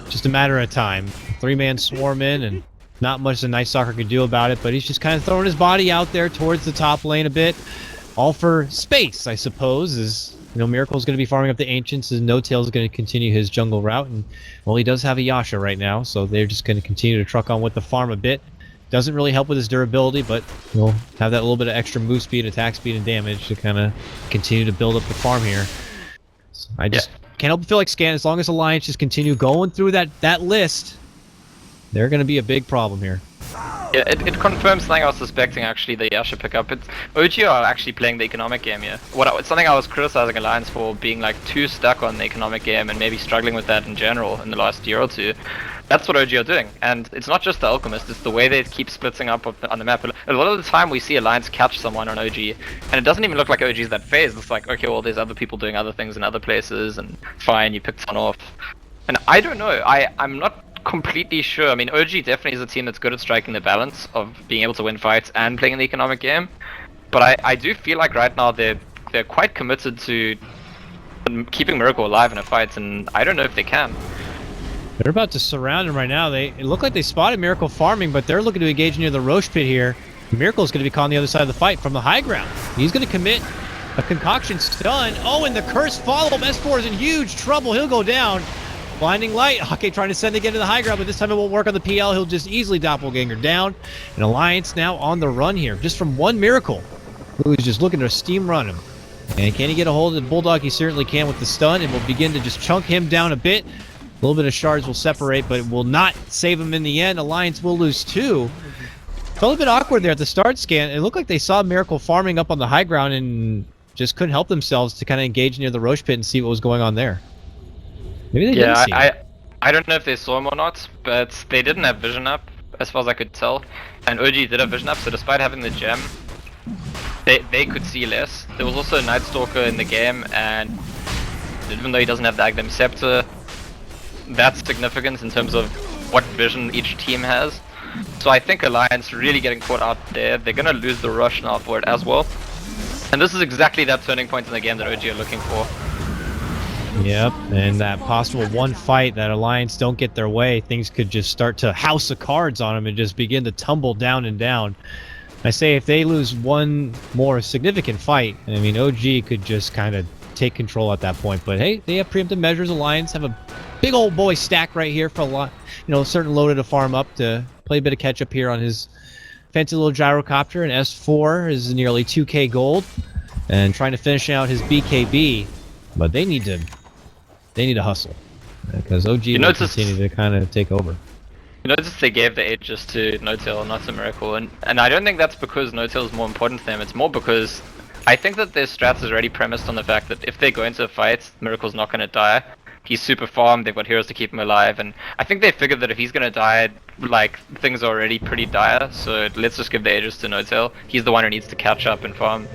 just a matter of time. 3-man swarm in, and not much the Night Stalker could do about it. But he's just kind of throwing his body out there towards the top lane a bit. All for space, I suppose, as you know, Miracle's going to be farming up the Ancients, and No-Tail's going to continue his jungle route, and well, he does have a Yasha right now, so they're just going to continue to truck on with the farm a bit. Doesn't really help with his durability, but he'll have that little bit of extra move speed, attack speed, and damage to kind of continue to build up the farm here. So I just can't help but feel like Scan, as long as Alliance just continue going through that list, they're going to be a big problem here. Yeah, it confirms something I was suspecting actually that Yasha pick up. It's OG are actually playing the economic game here. It's something I was criticizing Alliance for, being like too stuck on the economic game and maybe struggling with that in general in the last year or two. That's what OG are doing, and it's not just the Alchemist, it's the way they keep splitting up on the map. A lot of the time we see Alliance catch someone on OG, and it doesn't even look like OG is that phased. It's like, okay, well there's other people doing other things in other places, and fine, you picked one off. And I don't know, I'm not completely sure. I mean, OG definitely is a team that's good at striking the balance of being able to win fights and playing in the economic game, but I do feel like right now they're quite committed to keeping Miracle alive in a fight, and I don't know if they can. They're about to surround him right now. It looked like they spotted Miracle farming, but they're looking to engage near the Roche pit here. Miracle's going to be caught on the other side of the fight from the high ground. He's going to commit a concoction stun. Oh, and the curse follow-up. S4 is in huge trouble. He'll go down. Blinding light. Okay, trying to send again to the high ground, but this time it won't work on the PL. He'll just easily doppelganger down. And Alliance now on the run here, just from one Miracle, who is just looking to steam run him. And can he get a hold of the Bulldog? He certainly can with the stun, and will begin to just chunk him down a bit. A little bit of shards will separate, but it will not save him in the end. Alliance will lose 2. Felt a bit awkward there at the start scan. It looked like they saw Miracle farming up on the high ground and just couldn't help themselves to kind of engage near the Roche pit and see what was going on there. Maybe they didn't see him. I don't know if they saw him or not, but they didn't have vision up, as far as I could tell. And OG did have vision up, so despite having the gem, they could see less. There was also a Night Stalker in the game, and even though he doesn't have the Aghanim Scepter, that's significant in terms of what vision each team has. So I think Alliance really getting caught out there. They're gonna lose the rush now for it as well. And this is exactly that turning point in the game that OG are looking for. Yep, and that possible one fight that Alliance don't get their way, things could just start to house of cards on them and just begin to tumble down and down. I say if they lose one more significant fight, I mean, OG could just kind of take control at that point. But hey, they have preemptive measures. Alliance have a big old boy stack right here for a lot, certain loader to farm up to play a bit of catch up here on his fancy little gyrocopter. And S4 is nearly 2k gold and trying to finish out his BKB, but they need to hustle because OG will continue to kind of take over. You notice they gave the Aegis to No-Tail, not to Miracle, and I don't think that's because No-Tail is more important to them. It's more because I think that their strats is already premised on the fact that if they go into a fight, Miracle's not going to die. He's super farmed, they've got heroes to keep him alive, and I think they figured that if he's going to die, like, things are already pretty dire, so let's just give the Aegis to No-Tail. He's the one who needs to catch up and farm.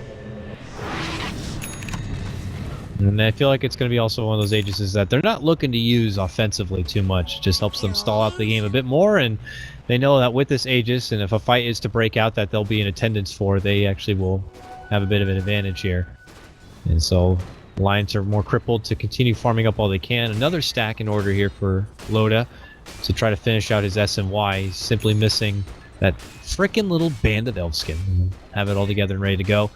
And I feel like it's going to be also one of those Aegises that they're not looking to use offensively too much. It just helps them stall out the game a bit more, and they know that with this Aegis, and if a fight is to break out that they'll be in attendance for, they actually will have a bit of an advantage here. And so Alliance are more crippled to continue farming up all they can. Another stack in order here for Loda to try to finish out his SNY. He's simply missing that frickin' little bandit elf skin. Have it all together and ready to go.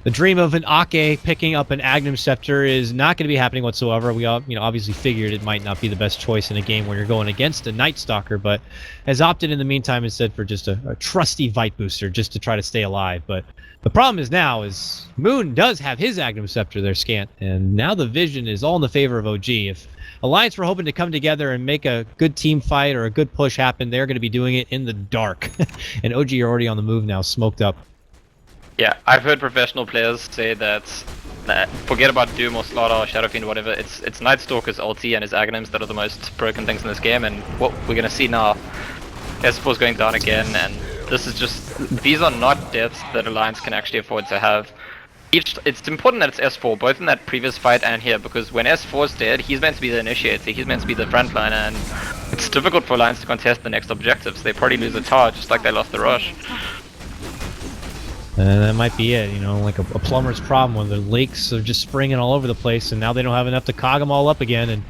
The dream of an Ake picking up an Aghanim Scepter is not going to be happening whatsoever. We all, obviously figured it might not be the best choice in a game when you're going against a Night Stalker, but has opted in the meantime instead for just a trusty Vite Booster just to try to stay alive. But the problem is now is Moon does have his Aghanim Scepter there, Scant, and now the vision is all in the favor of OG. If Alliance were hoping to come together and make a good team fight or a good push happen, they're going to be doing it in the dark. And OG are already on the move now, smoked up. Yeah, I've heard professional players say that forget about Doom or Slaughter or Shadow Fiend or whatever, it's Night Stalker's ulti and his Aghanims that are the most broken things in this game, and what we're gonna see now, S4's going down again, and this is just, these are not deaths that Alliance can actually afford to have. It's important that it's S4, both in that previous fight and here, because when S4's dead, he's meant to be the initiator, he's meant to be the frontliner, and it's difficult for Alliance to contest the next objectives. They probably lose the tower, just like they lost the rush. And that might be it, like a plumber's problem when the lakes are just springing all over the place, and now they don't have enough to cog them all up again, and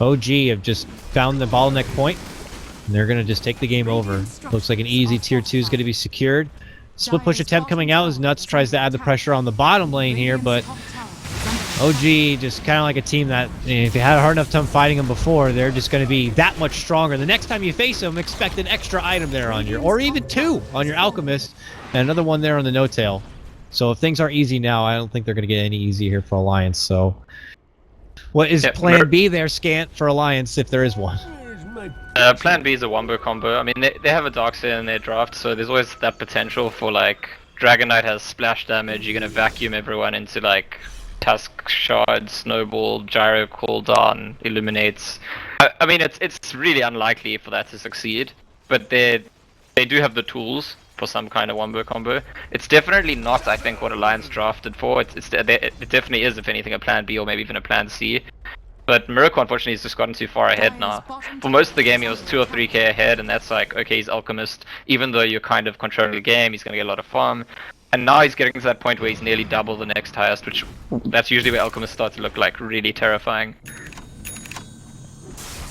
OG have just found the bottleneck point, and they're going to just take the game over. Looks like an easy tier 2 is going to be secured. Split push attempt coming out as Nuts tries to add the pressure on the bottom lane here, but OG just kind of like a team that, if you had a hard enough time fighting them before, they're just going to be that much stronger. The next time you face them, expect an extra item there on your, or even 2 on your Alchemist, and another one there on the No-Tail. So if things aren't easy now, I don't think they're going to get any easier here for Alliance. So what is plan B there, Scant, for Alliance, if there is one? Plan B is a wombo combo. I mean, they have a Darkseer in their draft, so there's always that potential for like Dragon Knight has splash damage. You're gonna vacuum everyone into like Tusk Shard, Snowball, Gyro Cooldown, Illuminates. I mean, it's really unlikely for that to succeed, but they do have the tools for some kind of wombo combo. It's definitely not, I think, what Alliance drafted for. It definitely is, if anything, a Plan B or maybe even a Plan C. But Miracle, unfortunately, has just gotten too far ahead now. For most of the game, he was 2 or 3k ahead, and that's like, okay, he's Alchemist. Even though you're kind of controlling the game, he's going to get a lot of farm. And now he's getting to that point where he's nearly double the next highest, which that's usually where Alchemists start to look like really terrifying.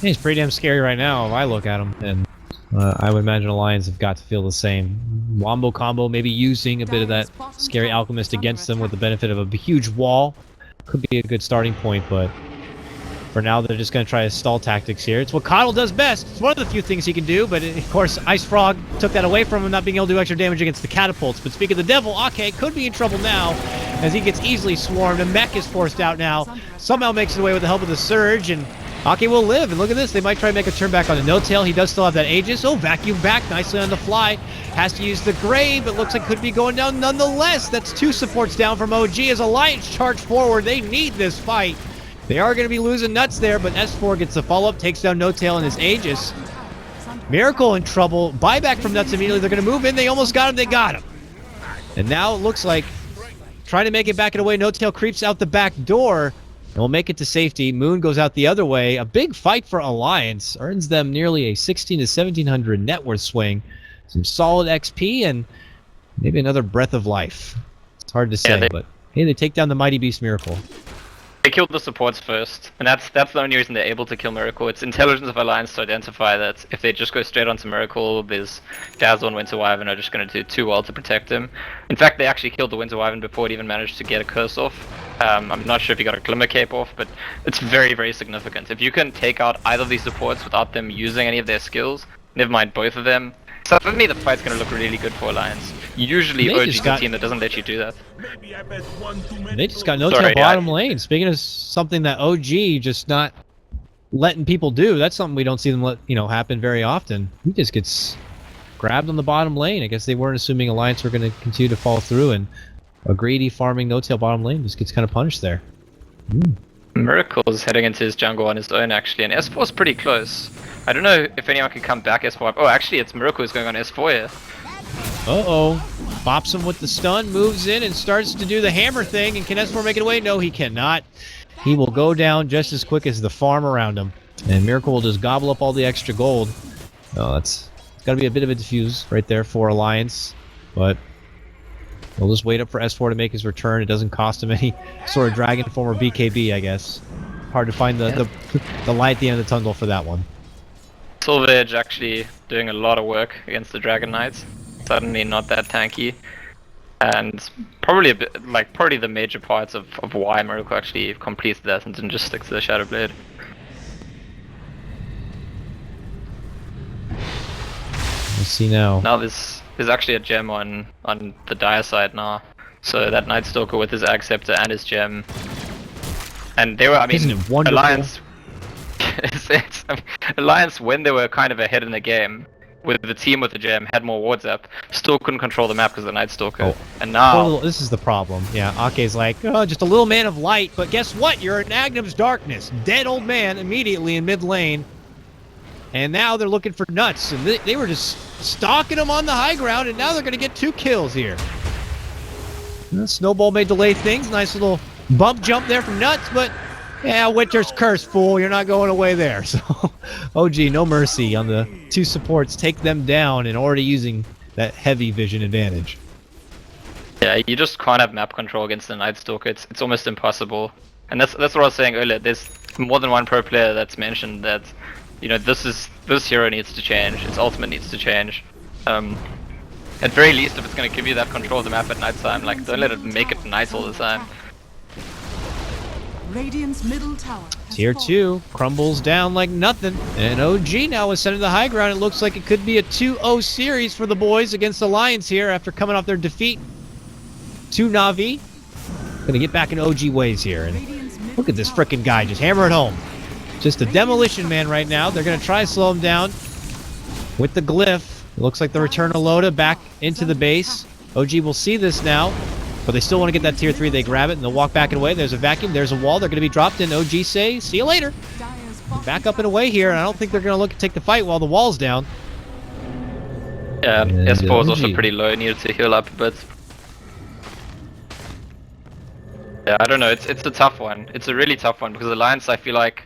He's pretty damn scary right now if I look at him, and I would imagine Alliance have got to feel the same. Wombo combo, maybe using a bit of that scary Alchemist against them with the benefit of a huge wall. Could be a good starting point, but for now they're just going to try to stall tactics here. It's what Coddle does best. It's one of the few things he can do, but of course Ice Frog took that away from him, not being able to do extra damage against the catapults. But speaking of the devil, Ake could be in trouble now as he gets easily swarmed. A mech is forced out now. Somehow makes it away with the help of the Surge, and Ake will live. And look at this, they might try to make a turn back on the No-Tail. He does still have that Aegis. Oh, vacuum back nicely on the fly. Has to use the Grave, but looks like could be going down nonetheless. That's 2 supports down from OG as Alliance charge forward. They need this fight. They are going to be losing nuts there, but S4 gets the follow-up, takes down No-Tail and his Aegis. Miracle in trouble. Buyback from Nuts immediately. They're going to move in. They almost got him. They got him. And now it looks like trying to make it back and away. No-Tail creeps out the back door and will make it to safety. Moon goes out the other way. A big fight for Alliance. Earns them nearly a 16 to 1700 net worth swing. Some solid XP and maybe another breath of life. It's hard to say, but hey, they take down the Mighty Beast Miracle. They killed the supports first, and that's the only reason they're able to kill Miracle. It's intelligence of Alliance to identify that if they just go straight onto Miracle, there's Dazzle and Winter Wyvern are just going to do too well to protect him. In fact, they actually killed the Winter Wyvern before it even managed to get a curse off. I'm not sure if he got a Glimmer Cape off, but it's very, very significant. If you can take out either of these supports without them using any of their skills, never mind both of them, suddenly the fight's going to look really good for Alliance. Usually OG's a team that doesn't let you do that. They just got No-Tail bottom lane. Speaking of something that OG just not letting people do, that's something we don't see them let happen very often. He just gets grabbed on the bottom lane. I guess they weren't assuming Alliance were going to continue to fall through, and a greedy farming No-Tail bottom lane just gets kind of punished there. Miracle is heading into his jungle on his own actually, and S4 is pretty close. I don't know if anyone can come back S4. Oh, actually it's Miracle who's going on S4 here. Uh-oh. Bops him with the stun, moves in, and starts to do the hammer thing. And can S4 make it away? No, he cannot. He will go down just as quick as the farm around him. And Miracle will just gobble up all the extra gold. Oh, it's got to be a bit of a diffuse right there for Alliance. But we'll just wait up for S4 to make his return. It doesn't cost him any sort of Dragon Form or BKB, I guess. Hard to find the light at the end of the tunnel for that one. Silver Edge actually doing a lot of work against the Dragon Knights. Suddenly not that tanky, and probably a bit probably the major parts of why Miracle actually completes that and didn't just stick to the Shadow Blade. Let's see now. Now there's actually a gem on the dire side now, so that Night Stalker with his Ag Scepter and his gem, and they were Isn't it wonderful? Alliance when they were kind of ahead in the game. With the team with the gem, had more wards up, still couldn't control the map because of the Night Stalker. Oh. And now... this is the problem. Yeah, Ake's like, oh, just a little man of light, but guess what? You're in Agnum's darkness. Dead old man immediately in mid lane. And now they're looking for Nuts. And they were just stalking him on the high ground, and now they're going to get 2 kills here. Snowball may delay things. Nice little bump jump there from Nuts, but... yeah, Winter's curse, fool. You're not going away there. So, OG, no mercy on the 2 supports. Take them down and already using that heavy vision advantage. Yeah, you just can't have map control against the Night Stalker. It's almost impossible. And that's what I was saying earlier. There's more than one pro player that's mentioned that, this hero needs to change. Its ultimate needs to change. At very least, if it's going to give you that control of the map at nighttime, don't let it make it night all the time. Radiant's middle tower Tier 2 crumbles down like nothing, and OG now is sent to the high ground. It looks like it could be a 2-0 series for the boys against Alliance here after coming off their defeat to Na'Vi. Gonna get back in OG ways here, and look at this frickin' guy just hammer it home. just a demolition man right now. They're going to try to slow him down with the glyph. It looks like the return of Loda back into the base. OG will see this now, but they still want to get that tier 3. They grab it and they'll walk back and away. There's a vacuum. There's a wall. They're going to be dropped in. OG say, see you later. Back up and away here, and I don't think they're going to look to take the fight while the wall's down. Yeah, S4 is also pretty low. Needed to heal up a bit. Yeah, I don't know. It's a tough one. It's a really tough one because Alliance, I feel like,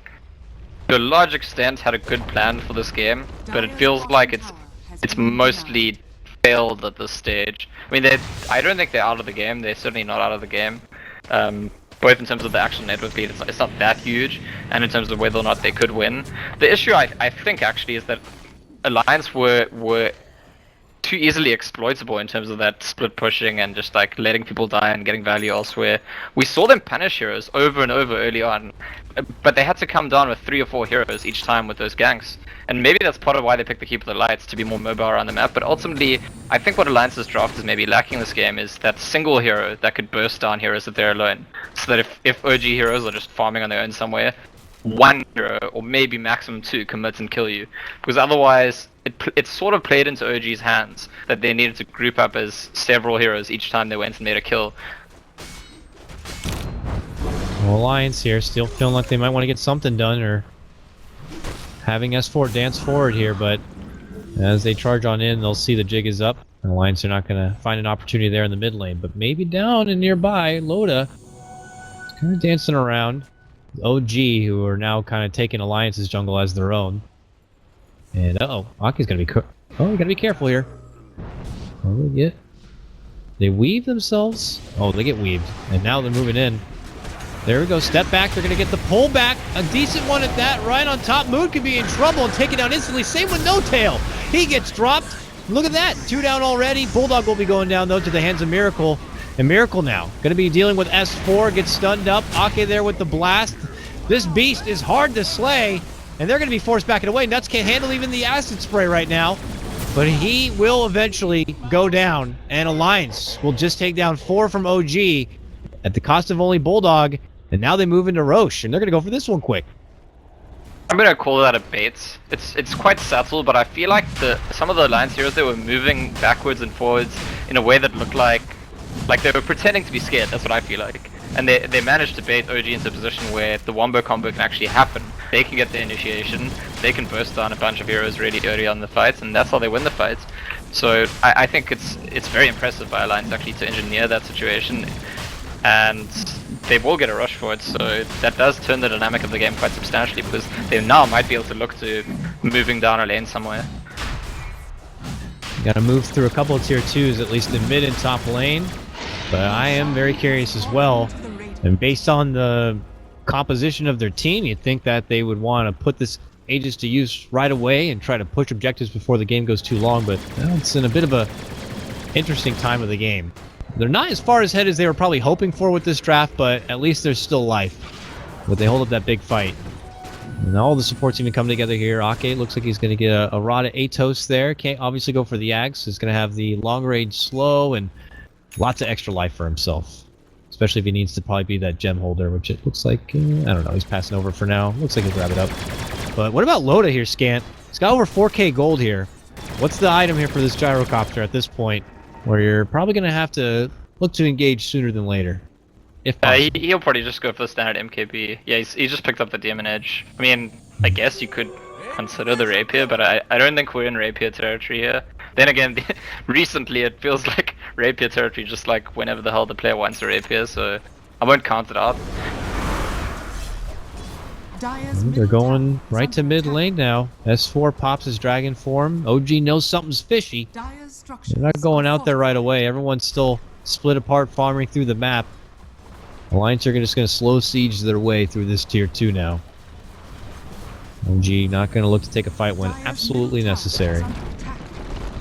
to a large extent, had a good plan for this game, but it feels like it's mostly failed at this stage. I mean, I don't think they're out of the game. They're certainly not out of the game. Both in terms of the actual network lead, it's not that huge, and in terms of whether or not they could win. The issue, I think, actually, is that Alliance were too easily exploitable in terms of that split pushing and just like letting people die and getting value elsewhere. We saw them punish heroes over and over early on, but they had to come down with 3 or 4 heroes each time with those ganks. And maybe that's part of why they picked the Keep of the Lights, to be more mobile around the map. But ultimately, I think what Alliance's draft is maybe lacking this game is that single hero that could burst down heroes if they're alone. So that if OG heroes are just farming on their own somewhere, 1 hero, or maybe maximum 2, commit and kill you. Because otherwise, it sort of played into OG's hands that they needed to group up as several heroes each time they went and made a kill. Well, Alliance here still feeling like they might want to get something done, or having S4 dance forward here, but as they charge on in, they'll see the jig is up. Alliance are not going to find an opportunity there in the mid lane, but maybe down and nearby, Loda is kind of dancing around. OG, who are now kind of taking Alliance's jungle as their own. And Aki's gonna be you gotta be careful here. They weave themselves. Oh, they get weaved, and now they're moving in. There we go. Step back. They're gonna get the pull back. A decent one at that. Right on top. Moon could be in trouble and take it down instantly. Same with No Tail. He gets dropped. Look at that. 2 down already. Bulldog will be going down though to the hands of Miracle. And Miracle now gonna be dealing with S4. Gets stunned up. Aki there with the blast. This beast is hard to slay. And they're going to be forced back and away. Nuts can't handle even the acid spray right now. But he will eventually go down. And Alliance will just take down 4 from OG at the cost of only Bulldog. And now they move into Roche. And they're going to go for this one quick. I'm going to call that a bait. It's quite subtle, but I feel like some of the Alliance heroes, they were moving backwards and forwards in a way that looked like they were pretending to be scared. That's what I feel like. And they managed to bait OG into a position where the Wombo combo can actually happen. They can get the initiation, they can burst down a bunch of heroes really early on in the fights, and that's how they win the fights. So I think it's very impressive by Alliance actually to engineer that situation, and they will get a rush for it, so that does turn the dynamic of the game quite substantially, because they now might be able to look to moving down a lane somewhere. Got to move through a couple of tier 2s, at least in mid and top lane. But I am very curious as well. And based on the composition of their team, you'd think that they would want to put this Aegis to use right away and try to push objectives before the game goes too long. But it's in a bit of a interesting time of the game. They're not as far ahead as they were probably hoping for with this draft, but at least there's still life. But they hold up that big fight. And all the supports even come together here. Ake looks like he's going to get a rod of Atos there. Can't obviously go for the Axe. He's going to have the long range slow and lots of extra life for himself. Especially if he needs to probably be that gem holder, which it looks like, I don't know, he's passing over for now. Looks like he'll grab it up. But what about Loda here, Scant? He's got over 4k gold here. What's the item here for this gyrocopter at this point? Where you're probably going to have to look to engage sooner than later. If possible. He'll probably just go for the standard MKB. Yeah, he just picked up the Demon Edge. I mean, I guess you could consider the Rapier, but I don't think we're in Rapier territory here. Then again, recently it feels like Rapier territory, just like whenever the hell the player wants a Rapier, so I won't count it out. They're going right to mid lane now. S4 pops his dragon form. OG knows something's fishy. They're not going out there right away. Everyone's still split apart, farming through the map. Alliance are just going to slow siege their way through this tier 2 now. OG not going to look to take a fight when absolutely necessary.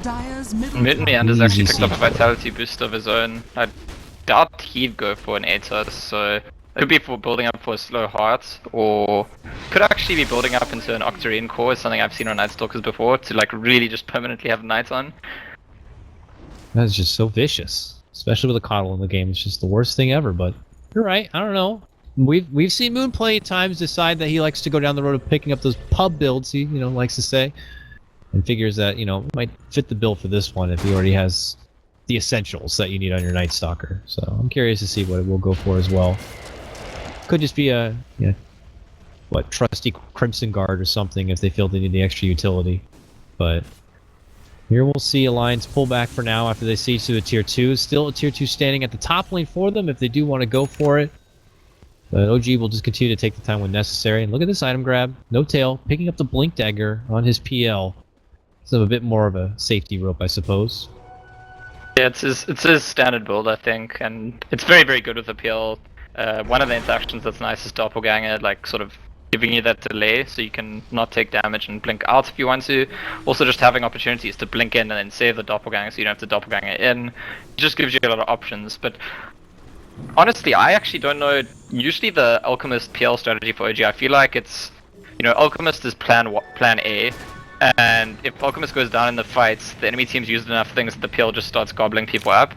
Midman has actually picked up a vitality boost of his own. I doubt he'd go for an Atos, so it could be for building up for a slow heart, or could actually be building up into an Octarine core, something I've seen on Night Stalkers before, to like really just permanently have Knights on. That is just so vicious, especially with a coddle in the game. It's just the worst thing ever, but you're right, I don't know. we've seen Moon plenty of times decide that he likes to go down the road of picking up those pub builds. He likes to say, and figures that might fit the bill for this one if he already has the essentials that you need on your Night Stalker. So I'm curious to see what it will go for as well. Could just be a trusty Crimson Guard or something if they feel they need the extra utility. But here we'll see Alliance pull back for now after they siege to a tier 2. Still a tier 2 standing at the top lane for them if they do want to go for it. But OG will just continue to take the time when necessary. And look at this item grab. No tail, picking up the Blink Dagger on his PL. So a bit more of a safety rope, I suppose. Yeah, it's his standard build, I think, and it's very, very good with the PL. One of the interactions that's nice is Doppelganger, like sort of giving you that delay so you can not take damage and blink out if you want to. Also just having opportunities to blink in and then save the Doppelganger so you don't have to Doppelganger in. It just gives you a lot of options, but honestly, I actually don't know. Usually the Alchemist PL strategy for OG, I feel like it's, Alchemist is plan A, and if Alchemist goes down in the fights, the enemy team's used enough things that the PL just starts gobbling people up.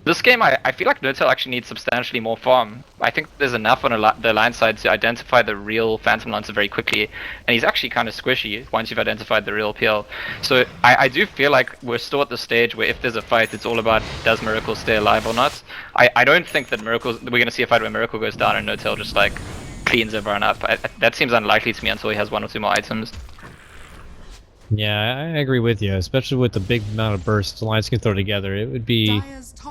This game, I feel like No-Tail actually needs substantially more farm. I think there's enough on the line side to identify the real Phantom Lancer very quickly, and he's actually kind of squishy once you've identified the real PL. So I do feel like we're still at the stage where if there's a fight, it's all about does Miracle stay alive or not. I don't think that we're going to see a fight where Miracle goes down and No-Tail just like cleans everyone up. That seems unlikely to me until he has 1 or 2 more items. Yeah, I agree with you, especially with the big amount of bursts Alliance can throw together. It would be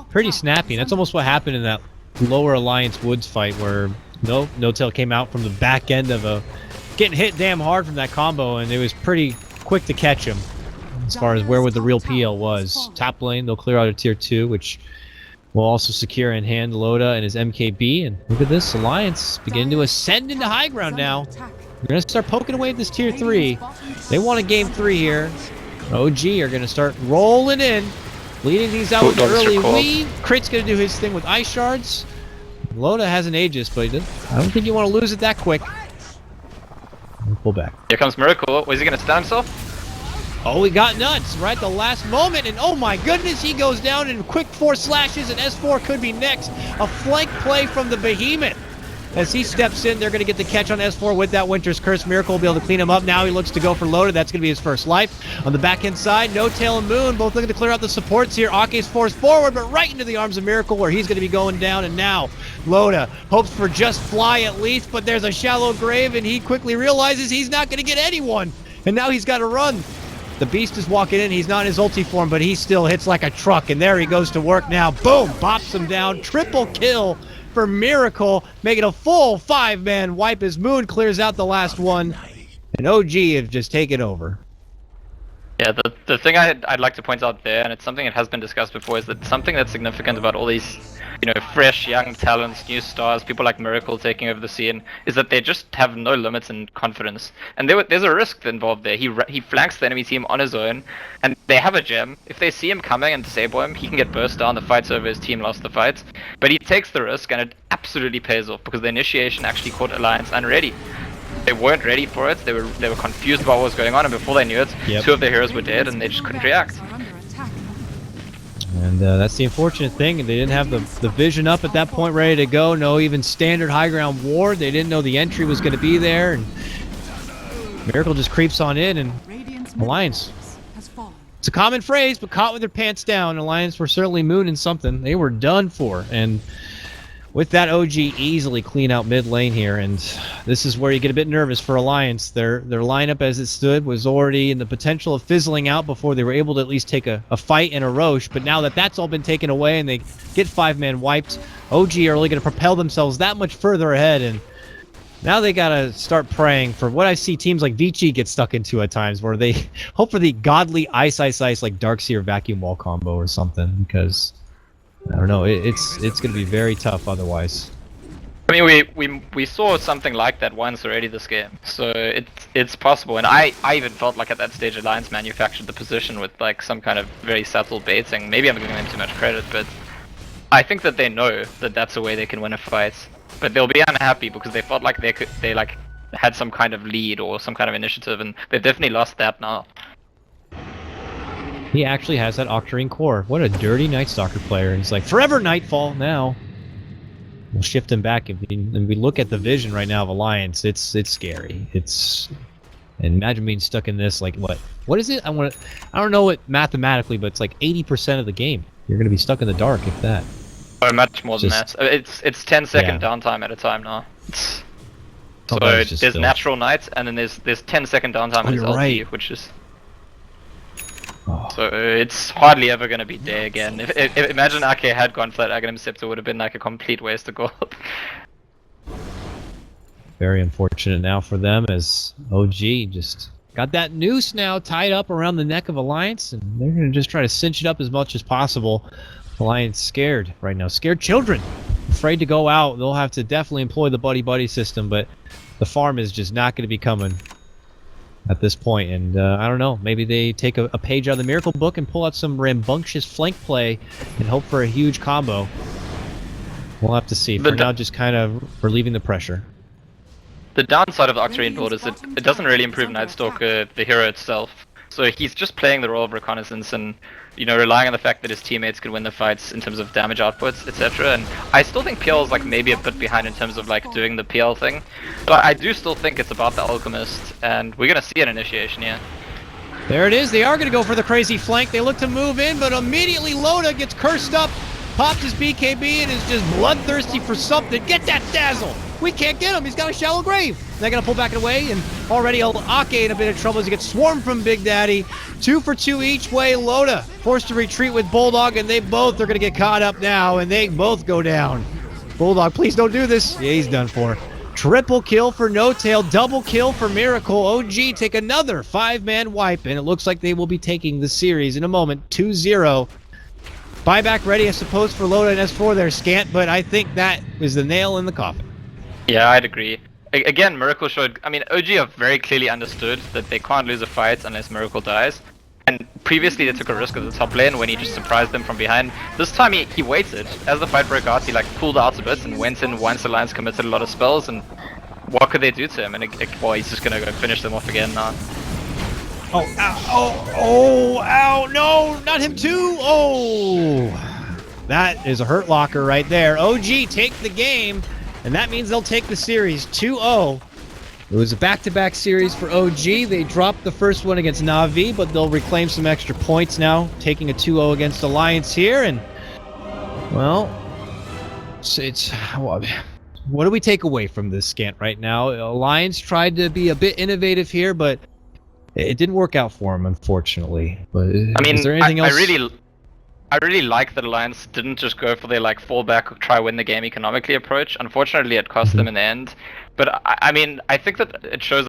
pretty snappy, and that's almost what happened in that lower Alliance Woods fight where No-Tail came out from the back end of getting hit damn hard from that combo, and it was pretty quick to catch him as far as where the real PL was. Top lane, they'll clear out a tier 2, which will also secure in hand Loda and his MKB, and look at this, Alliance beginning to ascend into high ground now. We're going to start poking away at this tier 3. They want a game 3 here. OG are going to start rolling in, leading these out with an early weave. Crit's going to do his thing with Ice Shards. Loda has an Aegis, but I don't think you want to lose it that quick. Pull back. Here comes Miracle. Was he going to stun himself? Oh, he got nuts right at the last moment, and oh my goodness, he goes down in quick 4 slashes, and S4 could be next. A flank play from the Behemoth. As he steps in, they're going to get the catch on S4 with that Winter's Curse. Miracle will be able to clean him up. Now he looks to go for Loda. That's going to be his first life. On the back-end side, No-Tail and Moon both looking to clear out the supports here. Ake's forced forward, but right into the arms of Miracle where he's going to be going down. And now Loda hopes for just fly at least, but there's a shallow grave, and he quickly realizes he's not going to get anyone. And now he's got to run. The Beast is walking in. He's not in his ulti form, but he still hits like a truck. And there he goes to work now. Boom! Bops him down. Triple kill for Miracle, making a full 5-man wipe as Moon clears out the last one, and OG have just taken over. Yeah, the thing I'd like to point out there, and it's something that has been discussed before, is that something that's significant about all these, fresh young talents, new stars, people like Miracle taking over the scene, is that they just have no limits in confidence. And there's a risk involved there. He flanks the enemy team on his own, and they have a gem. If they see him coming and disable him, he can get burst down. The fight's over. His team lost the fight, but he takes the risk, and it absolutely pays off because the initiation actually caught Alliance unready. They weren't ready for it. They were confused about what was going on, and before they knew it, 2 of their heroes were dead, and they just couldn't react. And that's the unfortunate thing. They didn't have the vision up at that point, ready to go. No even standard high ground ward. They didn't know the entry was going to be there. And Miracle just creeps on in, and Alliance. It's a common phrase, but caught with their pants down. Alliance were certainly mooning something. They were done for, and with that, OG easily clean out mid lane here, and this is where you get a bit nervous for Alliance. Their lineup as it stood was already in the potential of fizzling out before they were able to at least take a fight in a Roche, but now that that's all been taken away and they get 5-man wiped, OG are really going to propel themselves that much further ahead, and now they got to start praying for what I see teams like Vici get stuck into at times, where they hope for the godly ice like Darkseer vacuum wall combo or something, because I don't know, it's going to be very tough otherwise. I mean, we saw something like that once already this game, so it's possible. And I even felt like at that stage Alliance manufactured the position with like some kind of very subtle baiting. Maybe I'm giving them too much credit, but I think that they know that that's a way they can win a fight. But they'll be unhappy because they felt like they had some kind of lead or some kind of initiative, and they've definitely lost that now. He actually has that Octarine core. What a dirty Night Stalker player. He's like, forever Nightfall now. we'll shift him back. If we look at the vision right now of Alliance, it's scary. And imagine being stuck in this, like, what is it? I don't know it mathematically, but it's like 80% of the game. You're gonna be stuck in the dark, if that. Oh, much more than that. It's 10-second downtime at a time now. So there's natural night, and then there's 10-second downtime in this LT, which is... So it's hardly ever gonna be day again. If imagine AK had gone for that Aghanim Scepter, would have been like a complete waste of gold. Very unfortunate now for them, as OG just got that noose now tied up around the neck of Alliance, and they're going to just try to cinch it up as much as possible. Alliance scared right now. Scared children. Afraid to go out. They'll have to definitely employ the buddy-buddy system, but the farm is just not going to be coming at this point. And I don't know. Maybe they take a page out of the Miracle Book and pull out some rambunctious flank play and hope for a huge combo. We'll have to see. For now, just kind of relieving the pressure. The downside of the Octarine build is that it doesn't really improve Nightstalker, the hero itself. So he's just playing the role of reconnaissance and, you know, relying on the fact that his teammates can win the fights in terms of damage outputs, etc. And I still think PL is like maybe a bit behind in terms of like doing the PL thing. But I do still think it's about the Alchemist, and we're gonna see an initiation here. There it is. They are gonna go for the crazy flank. They look to move in, but immediately Loda gets cursed up, pops his BKB, and is just bloodthirsty for something. Get that dazzle! We can't get him. He's got a shallow grave. They're going to pull back away, and already Ake in a bit of trouble as he gets swarmed from Big Daddy. 2 for 2 each way. Loda forced to retreat with Bulldog, and they both are going to get caught up now, and they both go down. Bulldog, please don't do this. Yeah, he's done for. Triple kill for No Tail. Double kill for Miracle. OG take another 5-man wipe, and it looks like they will be taking the series in a moment. 2-0. Buyback ready, I suppose, for Loda and S4 there, Scant, but I think that is the nail in the coffin. Yeah, I'd agree. Again, Miracle showed... I mean, OG have very clearly understood that they can't lose a fight unless Miracle dies. And previously they took a risk at the top lane when he just surprised them from behind. This time he waited. As the fight broke out, he like pulled out a bit and went in once Alliance committed a lot of spells, and what could they do to him? And well, he's just gonna go finish them off again now. Oh, ow, ow, no, not him too. Oh, that is a hurt locker right there. OG take the game. And that means they'll take the series 2-0. It was a back-to-back series for OG. They dropped the first one against Na'Vi, but they'll reclaim some extra points now, taking a 2-0 against Alliance here. And, well, what do we take away from this, Scant, right now? Alliance tried to be a bit innovative here, but it didn't work out for them, unfortunately. But I mean, is there anything else? I really like that Alliance didn't just go for their like fallback, try win the game economically approach. Unfortunately, it cost them in the end. But I mean, I think that it shows